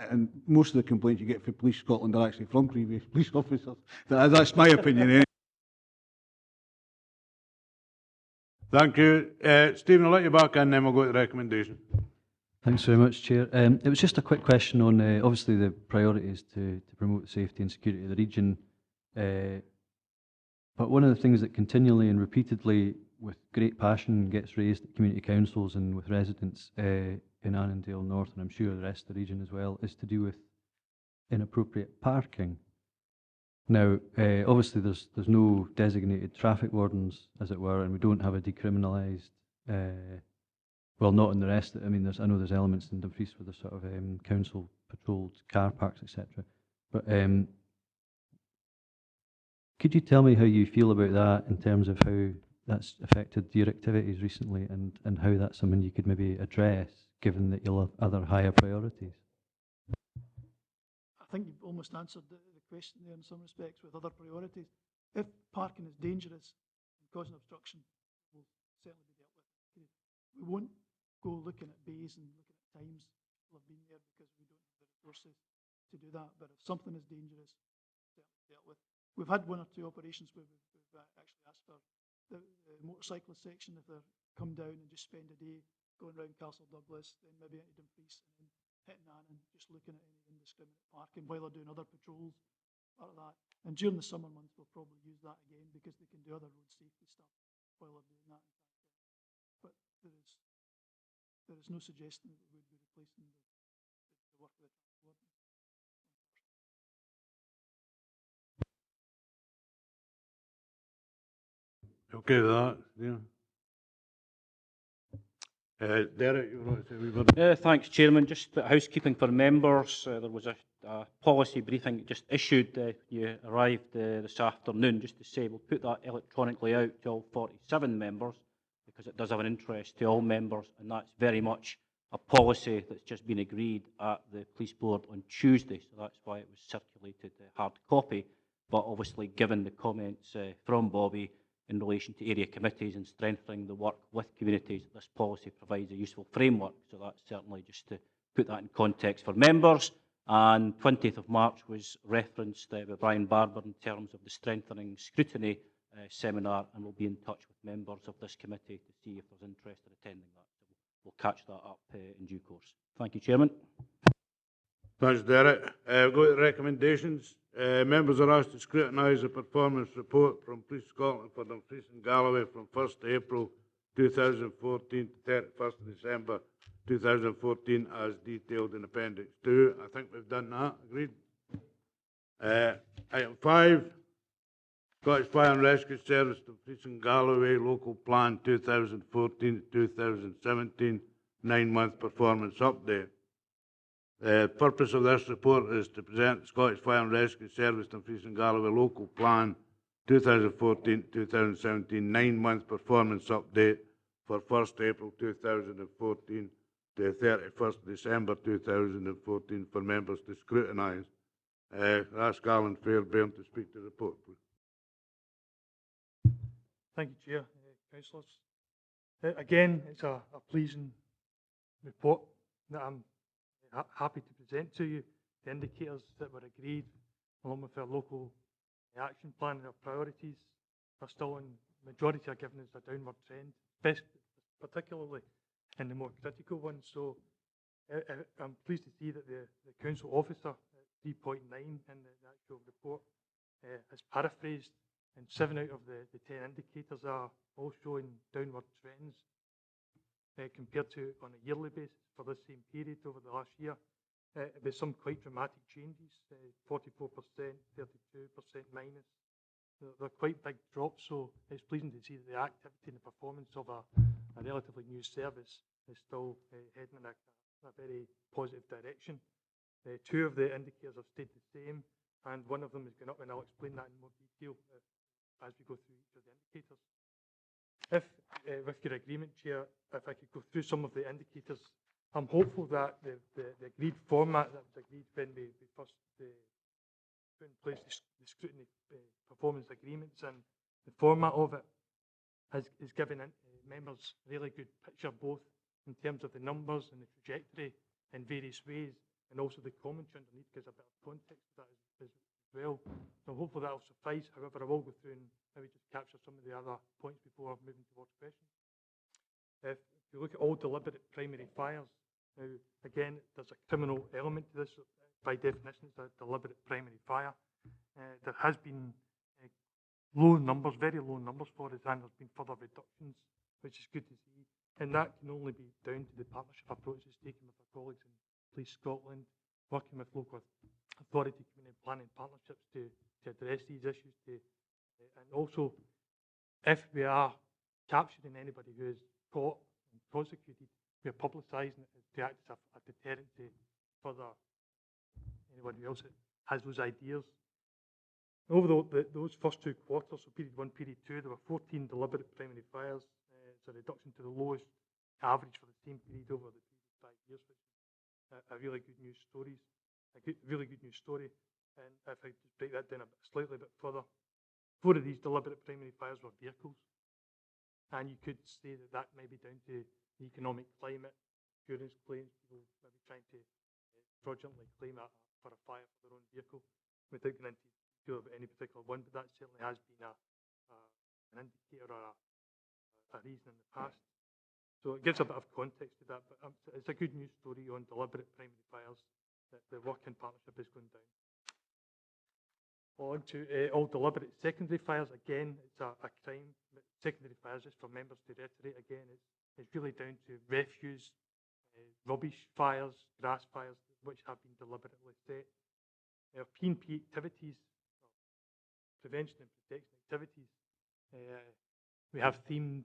and most of the complaints you get from Police Scotland are actually from previous police officers. That's my opinion, eh? Thank you. Stephen, I'll let you back in, then we'll go to the recommendation. Thanks very much, Chair. It was just a quick question on, obviously, the priorities to promote the safety and security of the region. But one of the things that continually and repeatedly, with great passion, gets raised at community councils and with residents in Annandale North, and I'm sure the rest of the region as well, is to do with inappropriate parking. Now, obviously, there's no designated traffic wardens, as it were, and we don't have a decriminalised. Well, not in the rest. I mean, I know there's elements in Dumfries where there's sort of council patrolled car parks, etc. But could you tell me how you feel about that in terms of how that's affected your activities recently, and how that's something you could maybe address, given that you'll have other higher priorities? I think you've almost answered the question there in some respects with other priorities. If parking is dangerous and causing obstruction, it will certainly be dealt with. We won't go looking at bays and looking at times people have been there because we don't have the resources to do that. But if something is dangerous, it's certainly dealt with. We've had one or two operations where we've actually asked for the motorcyclist section, if they come down and just spend a day going around Castle Douglas, then maybe into Dumfries and then hitting Annan, just looking at any indiscriminate parking while they're doing other patrols, part of that. And during the summer months, we'll probably use that again because they can do other road safety stuff while they're doing that. But there is no suggestion that we would be replacing the work of the transport. Okay with that? Yeah. Derek, you want to say a wee word? Thanks, Chairman. Just housekeeping for members. There was a policy briefing just issued. You arrived this afternoon, just to say we'll put that electronically out to all 47 members because it does have an interest to all members, and that's very much a policy that's just been agreed at the Police Board on Tuesday, so that's why it was circulated hard copy. But obviously, given the comments from Bobby in relation to area committees and strengthening the work with communities, this policy provides a useful framework. So that's certainly just to put that in context for members. And 20th of March was referenced by Brian Barber in terms of the strengthening scrutiny seminar, and we'll be in touch with members of this committee to see if there's interest in attending that. So we'll catch that up in due course. Thank you, Chairman. Thanks, Derek. We'll go to the recommendations. Members are asked to scrutinise the performance report from Police Scotland for Dumfries and Galloway from 1st April 2014 to 31st December 2014 as detailed in Appendix 2. I think we've done that. Agreed? Item 5, Scottish Fire and Rescue Service Dumfries and Galloway Local Plan 2014 to 2017 9-month performance update. The purpose of this report is to present the Scottish Fire and Rescue Service Dumfries and Galloway Local Plan 2014-2017 9-month performance update for 1st April 2014 to 31st December 2014 for members to scrutinise. Ask Alan Fairbairn to speak to the report, please. Thank you, Chair. Councillors. Again, it's a pleasing report that I'm happy to present to you. The indicators that were agreed, along with our local action plan and our priorities, are still in majority are giving us a downward trend, particularly in the more critical ones. So I'm pleased to see that the council officer at 3.9 in the actual report has paraphrased, and 7 out of the 10 indicators are all showing downward trends compared to on a yearly basis for this same period over the last year, with some quite dramatic changes, 44%, 32% minus. They're quite big drops, so it's pleasing to see that the activity and the performance of a relatively new service is still heading in a very positive direction. 2 of the indicators have stayed the same, and one of them is going up, and I'll explain that in more detail as we go through each of the indicators. If, with your agreement, Chair, if I could go through some of the indicators, I'm hopeful that the agreed format that was agreed when we first put in place the scrutiny performance agreements, and the format of it is giving members a really good picture, both in terms of the numbers and the trajectory in various ways, and also the commentary underneath gives a bit of context to that as well. So hopefully that will suffice. However, I will go through and maybe just capture some of the other points before moving towards questions. If you look at all deliberate primary fires, now again, there's a criminal element to this. By definition, it's a deliberate primary fire. There has been low numbers, very low numbers for it, and there's been further reductions, which is good to see. And that can only be down to the partnership approaches taken with our colleagues in Police Scotland, working with local authority community planning partnerships to address these issues. And also, if we are capturing anybody who is caught and prosecuted, we are publicising it to act as a deterrent to further anyone else that has those ideas. Over those first 2 quarters, so period 1, period 2, there were 14 deliberate primary fires. It's a reduction to the lowest average for the same period over the previous 5 years, which is a really good news story. Really good news story. And if I just break that down slightly bit further, 4 of these deliberate primary fires were vehicles. And you could say that that may be down to the economic climate, insurance claims, people maybe trying to fraudulently claim for a fire for their own vehicle without going into detail about any particular one, but that certainly has been an indicator or a reason in the past. So it gives a bit of context to that, but it's a good news story on deliberate primary fires that the work in partnership is going down. On to all deliberate secondary fires. Again, it's a crime. Secondary fires, just for members to reiterate again, it's really down to refuse, rubbish fires, grass fires, which have been deliberately set. P&P activities, prevention and protection activities. We have themed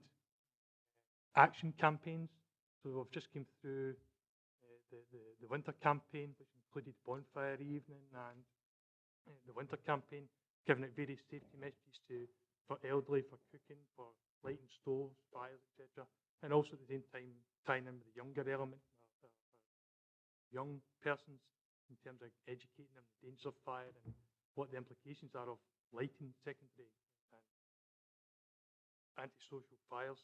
action campaigns. So we've just came through the winter campaign, which included bonfire evening and the winter campaign, giving out various safety messages for elderly, for cooking, for lighting stoves, fires, etc. And also at the same time tying in with the younger element, young persons, in terms of educating them the dangers of fire and what the implications are of lighting secondary and antisocial fires.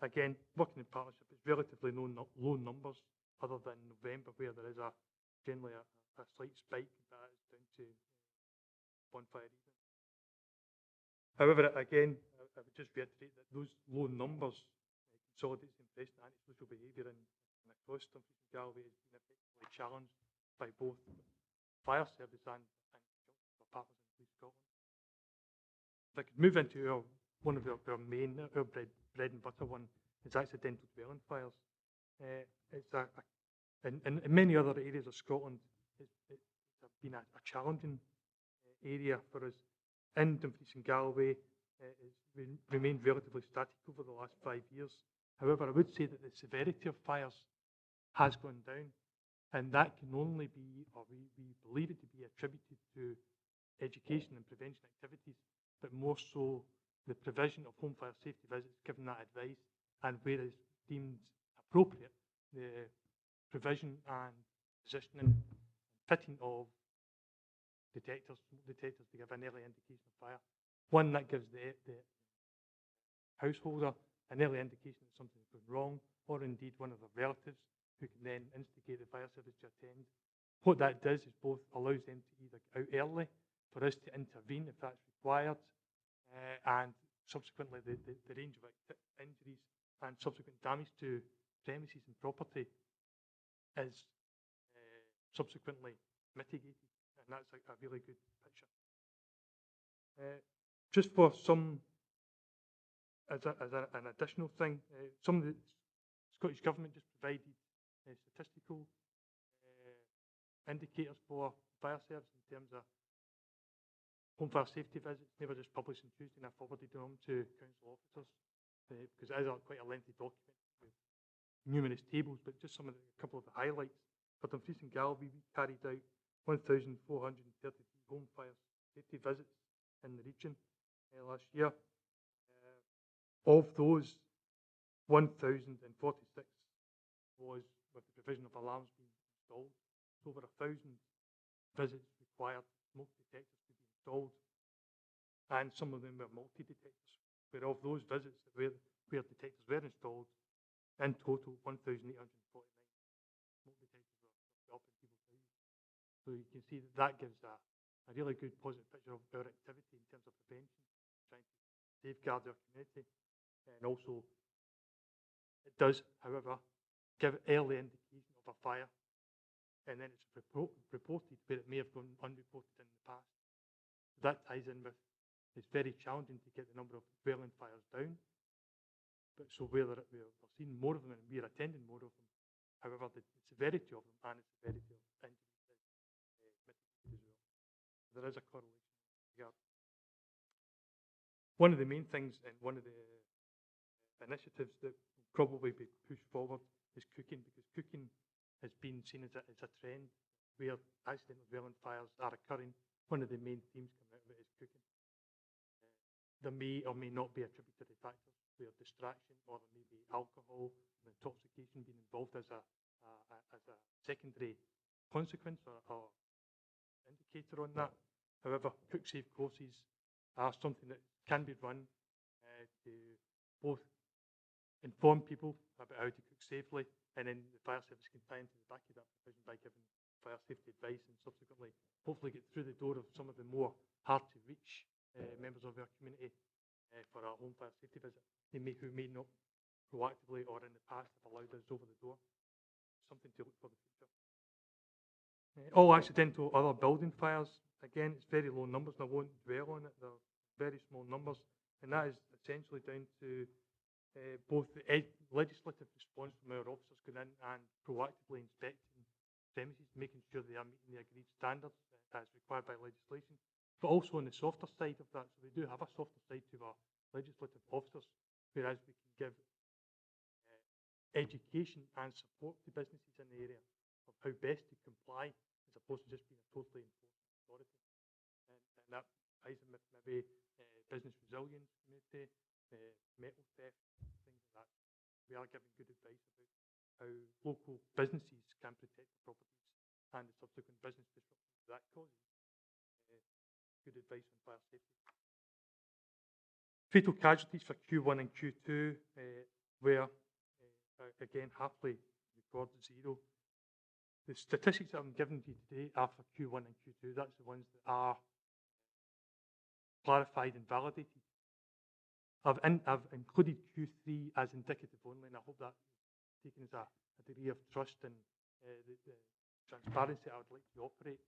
Again, working in partnership, it's relatively low numbers, other than November, where there is generally a slight spike, but that is down to bonfire evening. However, again, I would just reiterate that those low numbers consolidates the impression that antisocial behaviour and across Dumfries and Galloway has been effectively challenged by both fire service and our partners in Police Scotland. If I could move into one of our main, our bread and butter one, is accidental dwelling fires. It's in many other areas of Scotland, it's been a challenging area for us. In Dumfries and Galloway, it's remained relatively static over the last 5 years. However, I would say that the severity of fires has gone down, and that can only be, or we believe it to be, attributed to education and prevention activities, but more so the provision of home fire safety visits, giving that advice, and where it's deemed appropriate, the provision and positioning and fitting of detectors to give an early indication of fire. One that gives the householder an early indication that something is going wrong, or indeed one of the relatives who can then instigate the fire service to attend. What that does is both allows them to either get out early for us to intervene if that's required, and subsequently the range of injuries and subsequent damage to premises and property is subsequently mitigated, and that's a really good picture. Just for some, as an additional thing, some of the Scottish Government just provided statistical indicators for fire service in terms of home fire safety visits. They were just published on Tuesday, and I forwarded them to council officers because it is quite a lengthy document with numerous tables, but just a couple of the highlights. For Dumfries and Galloway, we carried out 1,433 home fire safety visits in the region last year. Of those, 1,046 was with the provision of alarms being installed. So over 1,000 visits required smoke detectors to be installed, and some of them were multi-detectors. But of those visits where detectors were installed, in total 1,849 smoke detectors were up in people's houses. So you can see that gives a really good positive picture of our activity in terms of prevention, trying to safeguard our community. And also, it does, however, give early indication of a fire, and then it's reported where it may have gone unreported in the past. That ties in with it's very challenging to get the number of dwelling fires down, but so we're seeing more of them and we're attending more of them. However, the severity of them and the severity of injuries is mitigated as well. There is a correlation here. One of the main things and one of the initiatives that will probably be pushed forward is cooking, because cooking has been seen as a trend where accidental dwelling fires are occurring. One of the main themes coming out of it is cooking. There may or may not be attributary factors where distraction or there may be alcohol and intoxication being involved as a secondary consequence or indicator on that. However, cook safe courses are something that can be run to both inform people about how to cook safely, and then the fire service can tie into the back of that provision by giving fire safety advice and subsequently hopefully get through the door of some of the more hard to reach members of our community for our home fire safety visit. Who may not proactively or in the past have allowed us over the door. Something to look for the future. All accidental other building fires, again, it's very low numbers, and I won't dwell on it. They're very small numbers, and that is essentially down to both the legislative response from our officers going in and proactively inspecting premises, making sure they are meeting the agreed standards as required by legislation, but also on the softer side of that. So we do have a softer side to our legislative officers, whereas we can give education and support to businesses in the area of how best to comply, as opposed to just being a totally enforcement authority. And that ties in with maybe business resilience, community, metal theft, things like that. We are giving good advice about how local businesses can protect their properties and the subsequent business disruptions that causes. Good advice on fire safety. Fatal casualties for Q1 and Q2 were, again, happily recorded zero. The statistics that I'm giving to you today are for Q1 and Q2. That's the ones that are clarified and validated. I've included Q3 as indicative only, and I hope that's taken as a degree of trust and the transparency I would like to operate.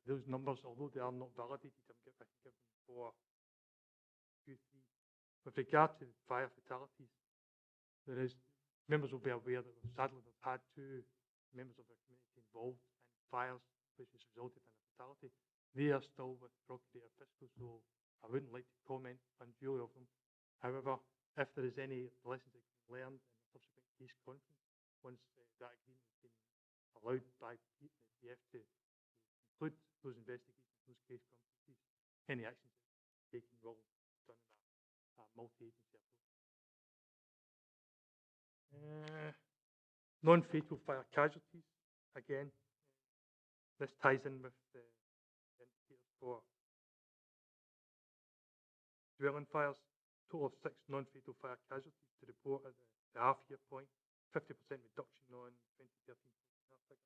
Those numbers, although they are not validated, I can give them for Q3. With regard to fire fatalities, members will be aware that sadly we've had 2 members of our community involved in fires which has resulted in a fatality. They are still with Procurator Fiscal, so I wouldn't like to comment unduly of them. However, if there is any lessons that can be learned in the subsequent case conference, once that agreement has been allowed by the PF to conclude those investigations, those case conferences, any actions that are taken will be done in a multi-agency approach. Non-fatal fire casualties, again, this ties in with the indicators for dwelling fires. Total of 6 non-fatal fire casualties to report at the half-year point, 50% reduction on 2013 figure.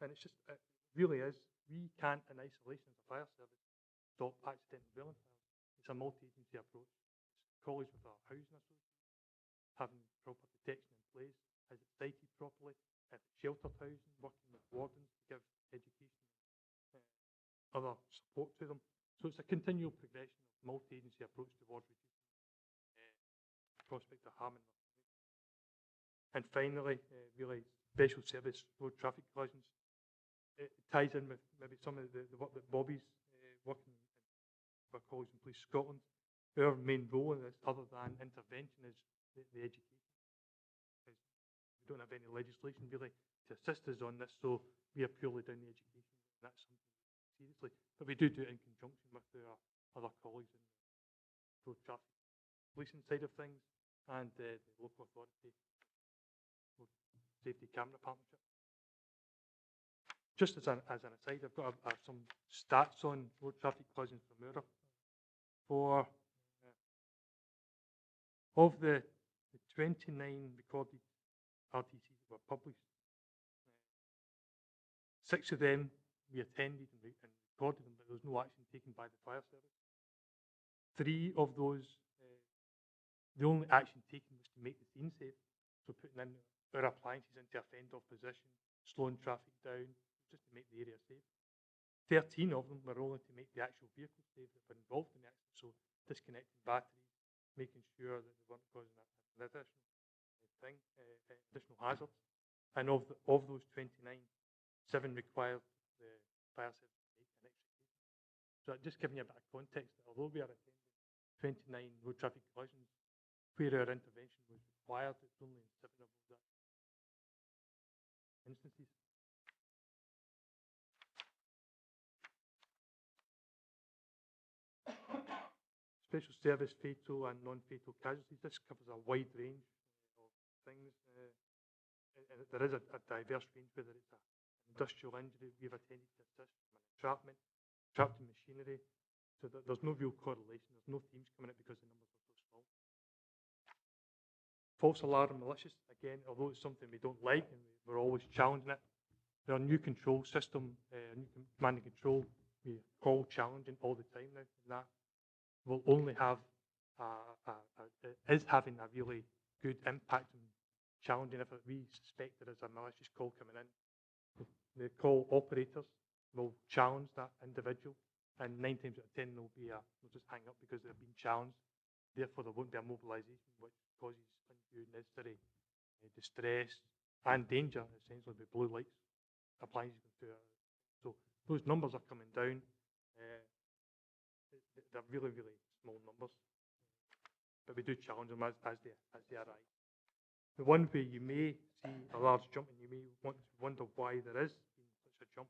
And it's just, it really is, we can't in isolation as a fire service stop accidental dwelling fires. It's a multi-agency approach. It's colleagues with our housing association, having proper protection in place, is it sited properly, if it's sheltered housing, working with wardens to give education and other support to them. So it's a continual progression of multi-agency approach towards reducing prospect of harming their community. And finally, really special service road traffic collisions. It ties in with maybe some of the work that Bobby's working with our colleagues in Police Scotland. Our main role in this, other than intervention, is the education. We don't have any legislation really to assist us on this, so we are purely down the education, and that's something we seriously. But we do it in conjunction with our other colleagues in the road traffic policing side of things and the local authority road safety camera partnership. Just as an aside, I've got some stats on road traffic collisions for Moura. Of the 29 recorded RTCs that were published, 6 of them we attended and recorded them, but there was no action taken by the fire service. 3 of those, the only action taken was to make the scene safe, so putting in our appliances into a fend-off position, slowing traffic down, just to make the area safe. 13 of them were only to make the actual vehicle safe that were involved in the accident, so disconnecting batteries, making sure that they weren't causing an additional hazards. And of those 29, 7 required the fire service to make an extra case. So just giving you a bit of context, that although we are attending 29 road traffic collisions where our intervention was required, it's only in 7 of those instances. Special service fatal and non-fatal casualties. This covers a wide range of things. And there is a diverse range, whether it's an industrial injury we've attended to assist, from an entrapment, trapped in machinery. So there's no real correlation. There's no themes coming out because the numbers are so small. False alarm and malicious. Again, although it's something we don't like and we're always challenging it, our new control system, new command and control, we call challenging all the time now. And that will only have, is having a really good impact on challenging if we suspect there is a malicious call coming in. The call operators will challenge that individual, and 9 times out of 10 they'll just hang up because they've been challenged. Therefore, there won't be a mobilisation which causes undue necessary distress and danger, essentially, with blue lights applying to it. So those numbers are coming down. They're really, really small numbers, but we do challenge them as they arise. The one where you may see a large jump and you may wonder why there is such a jump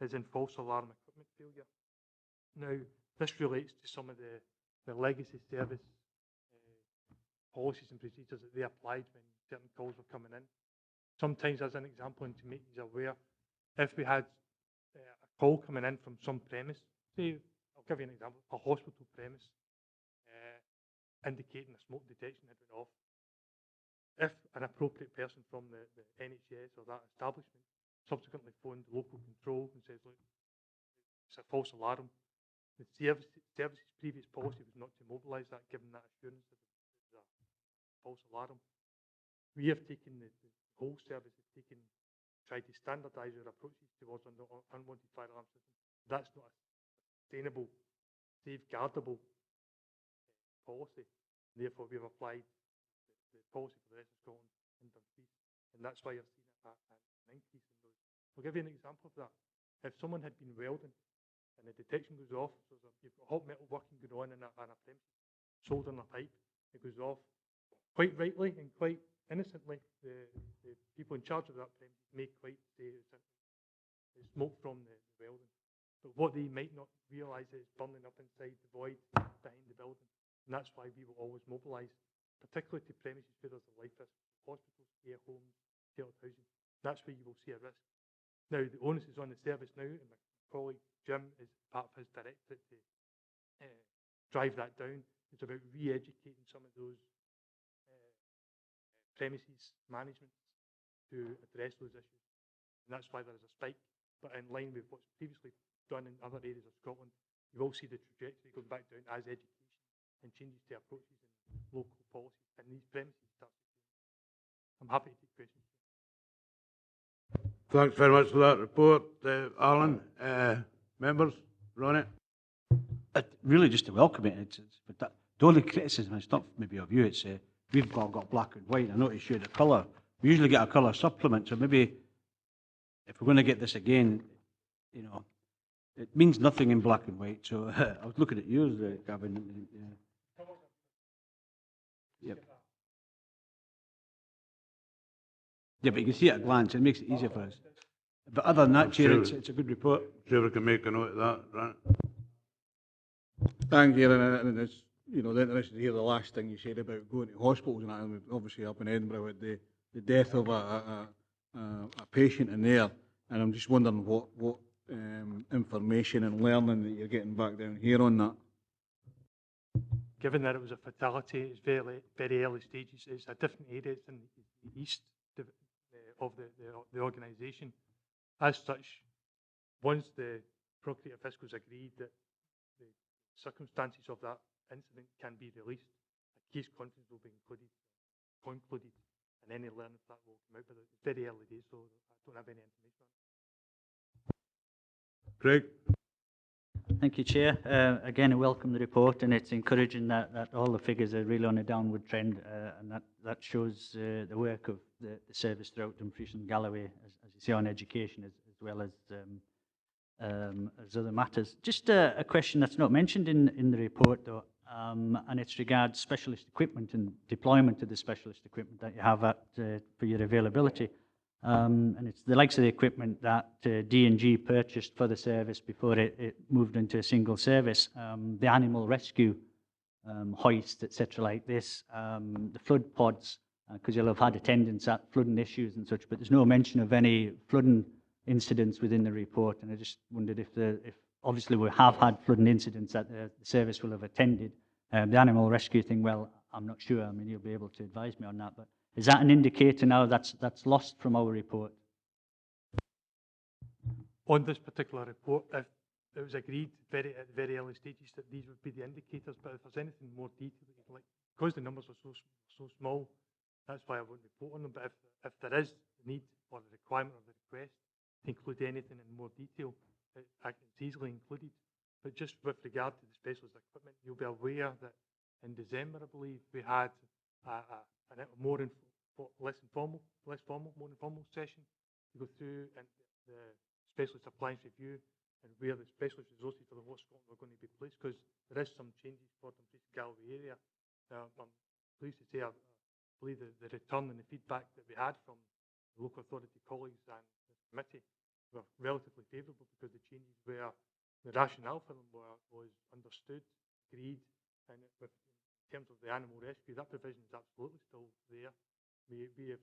is in false alarm equipment failure. Now, this relates to some of the legacy service policies and procedures that they applied when certain calls were coming in. Sometimes, as an example, and to make you aware, if we had a call coming in from some premise, say, I'll give you an example, a hospital premise, indicating a smoke detection had went off. If an appropriate person from the NHS or that establishment subsequently phoned local control and says, look, it's a false alarm, the service's previous policy was not to mobilise that, given that assurance that it was a false alarm. We have taken, the whole service has tried to standardise our approaches towards unwanted fire alarm systems. That's not a sustainable, safeguardable policy. Therefore, we have applied the policy for the rest of Scotland in Dumfries, and that's why you're seeing an increase in those. I'll give you an example of that. If someone had been welding and the detection goes off, so you've got hot metal working going on in a premise, soldering a pipe, it goes off. Quite rightly and quite innocently, the people in charge of that premise may quite say it's smoke from the welding. But what they might not realise is it's burning up inside the void behind the building. And that's why we will always mobilise, particularly to premises where there's a life risk, hospitals, care homes, sheltered housing. That's where you will see a risk. Now, the onus is on the service now, and my colleague Jim is part of his directorate to drive that down. It's about re-educating some of those premises management to address those issues. And that's why there is a spike. But in line with what's previously done in other areas of Scotland, you will see the trajectory going back down as education and changes to approaches and local policies and these premises start to change. I'm happy to take questions. Thanks very much for that report, Alan. Members, Ronnie? Really just to welcome it. But the only criticism, it's not maybe of you, it's we've got black and white. I noticed you had a colour. We usually get a colour supplement, so maybe if we're going to get this again, you know, it means nothing in black and white. So I was looking at yours, Gavin. Yep. Yeah, but you can see at a glance, it makes it easier for us. But other than that, Chair, sure. it's a good report. Sure we can make a note of that, right? Thank you, and it's, you know, interesting to hear the last thing you said about going to hospitals, and that, and obviously up in Edinburgh with the death of a patient in there, and I'm just wondering what information and learning that you're getting back down here on that. Given that it was a fatality, it's very early stages. It's a different area. It's in the east of the organisation. As such, once the procurator fiscals agreed that the circumstances of that incident can be released, a case conference will be concluded, and any learning that will come out. But it's very early days, so I don't have any information on it. Craig? Thank you, Chair. Again, I welcome the report, and it's encouraging that all the figures are really on a downward trend, and that shows the work of the service throughout Dumfries and Galloway, as you see, on education as well as other matters. Just a question that's not mentioned in the report, though, and it's regards specialist equipment and deployment of the specialist equipment that you have for your availability. And it's the likes of the equipment that D&G purchased for the service before it moved into a single service. The animal rescue hoist, etc., like this, the flood pods, because you'll have had attendance at flooding issues and such, but there's no mention of any flooding incidents within the report. And I just wondered if obviously we have had flooding incidents that the service will have attended. The animal rescue thing, well, I'm not sure. I mean, you'll be able to advise me on that, but is that an indicator now that's lost from our report? On this particular report, if it was agreed at the very early stages that these would be the indicators, but if there's anything more detailed that you'd like, because the numbers are so small, that's why I won't report on them. But if there is the need or the requirement or the request to include anything in more detail, it's easily included. But just with regard to the specialist equipment, you'll be aware that in December, I believe, we had a more less informal session to go through and the specialist appliance review and where the specialist resources for the whole of Scotland were going to be placed, because there is some changes for the Galloway area. I'm pleased to say I believe the return and the feedback that we had from the local authority colleagues and the committee were relatively favourable, because the changes were, the rationale for them was understood, agreed, and in terms of the animal rescue, that provision is absolutely still there. We have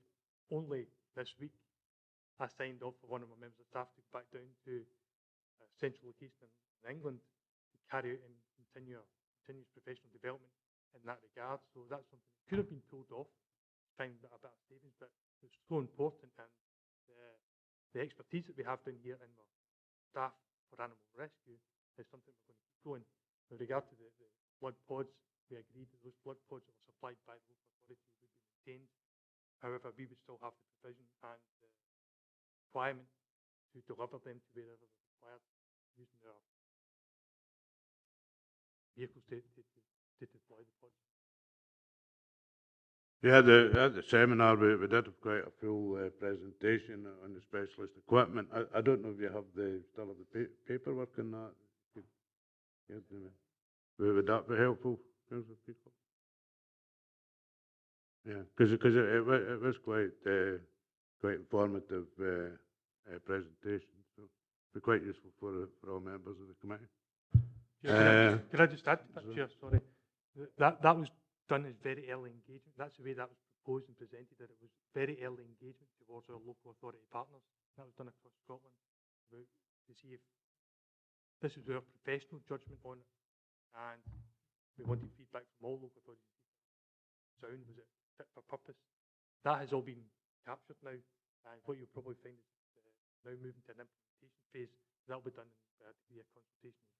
only this week, I signed off for one of my members of staff to go back down to central location in England to carry out and continuous professional development in that regard. So that's something that could have been told off, find a bit of savings, but it's so important, and the expertise that we have down here in our staff for animal rescue is something we're going to keep going. With regard to the blood pods, we agreed that those blood pods that were supplied by the local authority would be maintained. However, we would still have the provision and the requirement to deliver them to wherever they're required, using their vehicles to deploy the pods. Yeah, at the seminar, we did have quite a full presentation on the specialist equipment. I don't know if you have still have the paperwork on that. Would that be helpful? Yeah, because it was quite informative presentation, so it'd be quite useful for all members of the committee. Could I just add to that, Chair? Sorry, that was done as very early engagement. That's the way that was proposed and presented, that it was very early engagement towards our local authority partners. That was done across Scotland to see if this is our professional judgment on it, and we wanted feedback from all local authorities. Was it fit for purpose? That has all been captured now, and what you'll probably find is now moving to an implementation phase. That'll be done in a degree of consultation as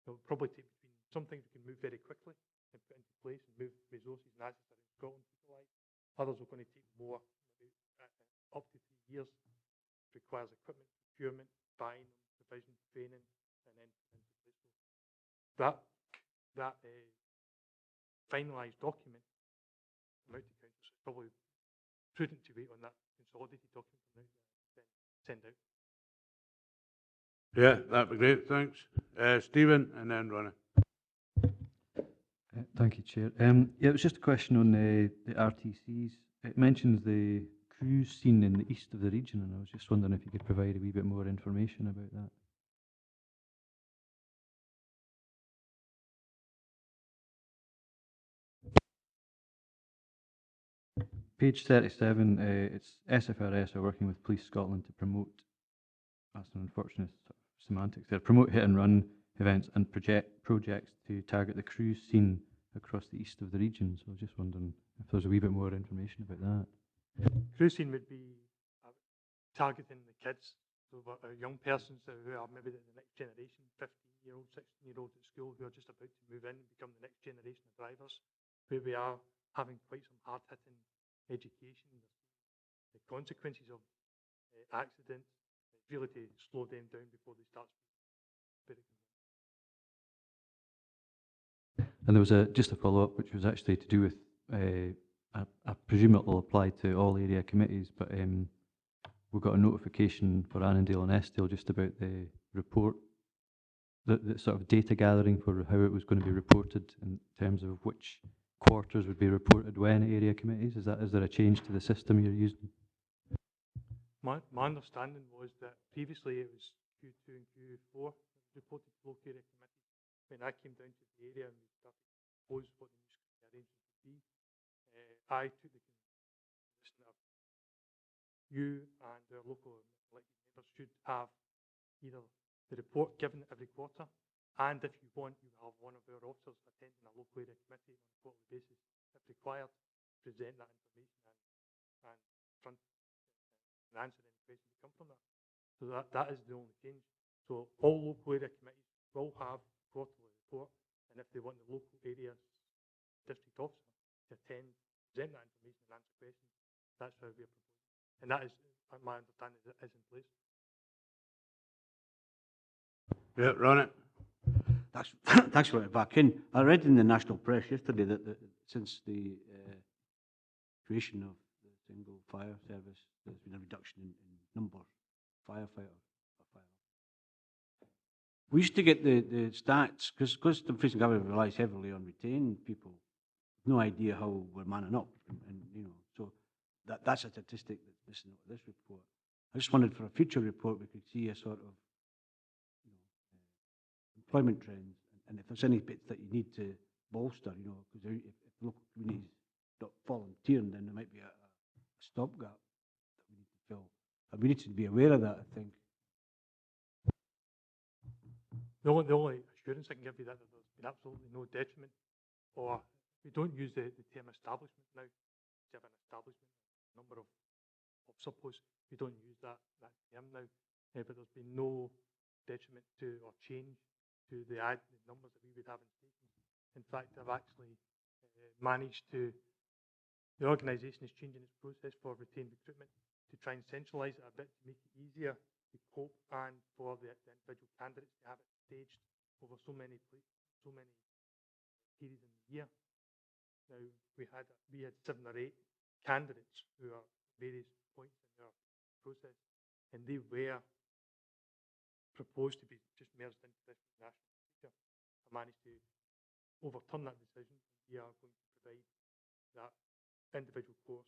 well. It'll probably take between some things we can move very quickly and put into place and move resources and assets around Scotland, others are going to take more, up to 3 years. It requires equipment, procurement, buying, provision, training, and then into place. That finalised document from out to council, so it's probably prudent to wait on that consolidated document from out then send out. Yeah, that'd be great, thanks. Stephen, and then Ronnie. Thank you, Chair. Yeah, it was just a question on the RTCs. It mentions the cruise scene in the east of the region, and I was just wondering if you could provide a wee bit more information about that. Page 37, it's SFRS are working with Police Scotland to promote, that's an unfortunate sort of semantics there, promote hit and run events and projects to target the cruise scene across the east of the region. So I was just wondering if there's a wee bit more information about that. Cruise scene would be targeting the kids, so young persons who are maybe the next generation, 15-year-old, 16-year-old at school who are just about to move in and become the next generation of drivers, where we are having quite some hard-hitting education. The consequences of accidents, really to slow them down before they start speeding. And there was just a follow-up, which was actually to do with, I presume it will apply to all area committees, but we got a notification for Annandale and Estill just about the report, the sort of data gathering for how it was going to be reported in terms of which quarters would be reported when area committees. Is there a change to the system you're using? My understanding was that previously it was Q2 and Q4 reported to local area committee. When I came down to the area and we started to propose what the new arrangements would be, I took the position that you and our local elected members should have either the report given every quarter, and if you want, you have one of our officers attending a local area committee on a quarterly basis, if required, present that information and front and answer any questions that come from that. So that is the only change. So all local area committees will have a quarterly report, and if they want the local area district officer to attend, present that information and answer questions, that's how we are proposing. And that is, my understanding, is in place. Yeah, run it. Thanks for it back in. I read in the national press yesterday that since the creation of the single fire service, there's been a reduction in number of firefighters. We used to get the stats, because Dumfries and Galloway relies heavily on retained people, no idea how we're manning up, and you know, so that's a statistic that's missing out of this report. I just wondered for a future report we could see a sort of employment trends, and if there's any bits that you need to bolster, you know, because if local communities stop volunteering, then there might be a stopgap that we need to fill. And we need to be aware of that, I think. The only assurance I can give you that there's been absolutely no detriment, or we don't use the term establishment now. We have an establishment, a number of posts. We don't use that term now, but there's been no detriment to or change to the numbers that we would have in stations. In fact, I've actually managed to, the organisation is changing its process for retained recruitment to try and centralise it a bit to make it easier to cope and for the individual candidates to have it staged over so many periods in the year. Now, we had 7 or 8 candidates who are at various points in our process, and they were proposed to be just merged into this national feature. I managed to overturn that decision, and we are going to provide that individual course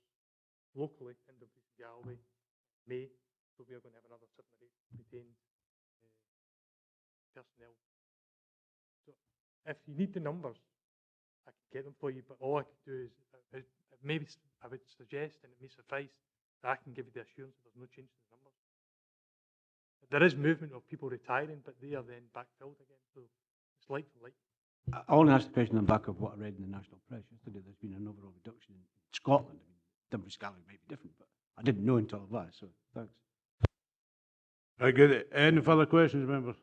locally in Dumfries and Galloway in May, so we are going to have another 7 or 8 retained personnel. So if you need the numbers, I can get them for you, but all I can do is, maybe I would suggest, and it may suffice, that I can give you the assurance that there's no change to the numbers. There is movement of people retiring, but they are then backfilled again, so it's like for like. I only asked the question on the back of what I read in the national press yesterday. There's been an overall reduction in Scotland. I mean, Dumfries and Galloway might be different, but I didn't know until that, so thanks. I get it. Any further questions, members?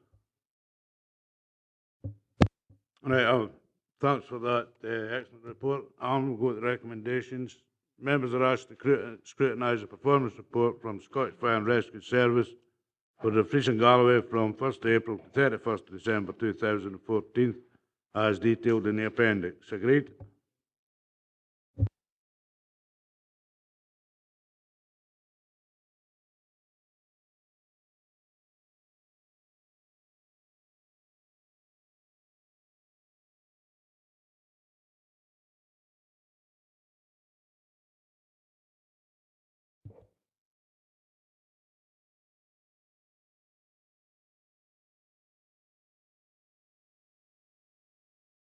Right, thanks for that excellent report. We'll go to the recommendations. Members are asked to scrutinise the performance report from Scottish Fire and Rescue Service for Dumfries and Galloway from 1st April to 31st December 2014, as detailed in the appendix. Agreed?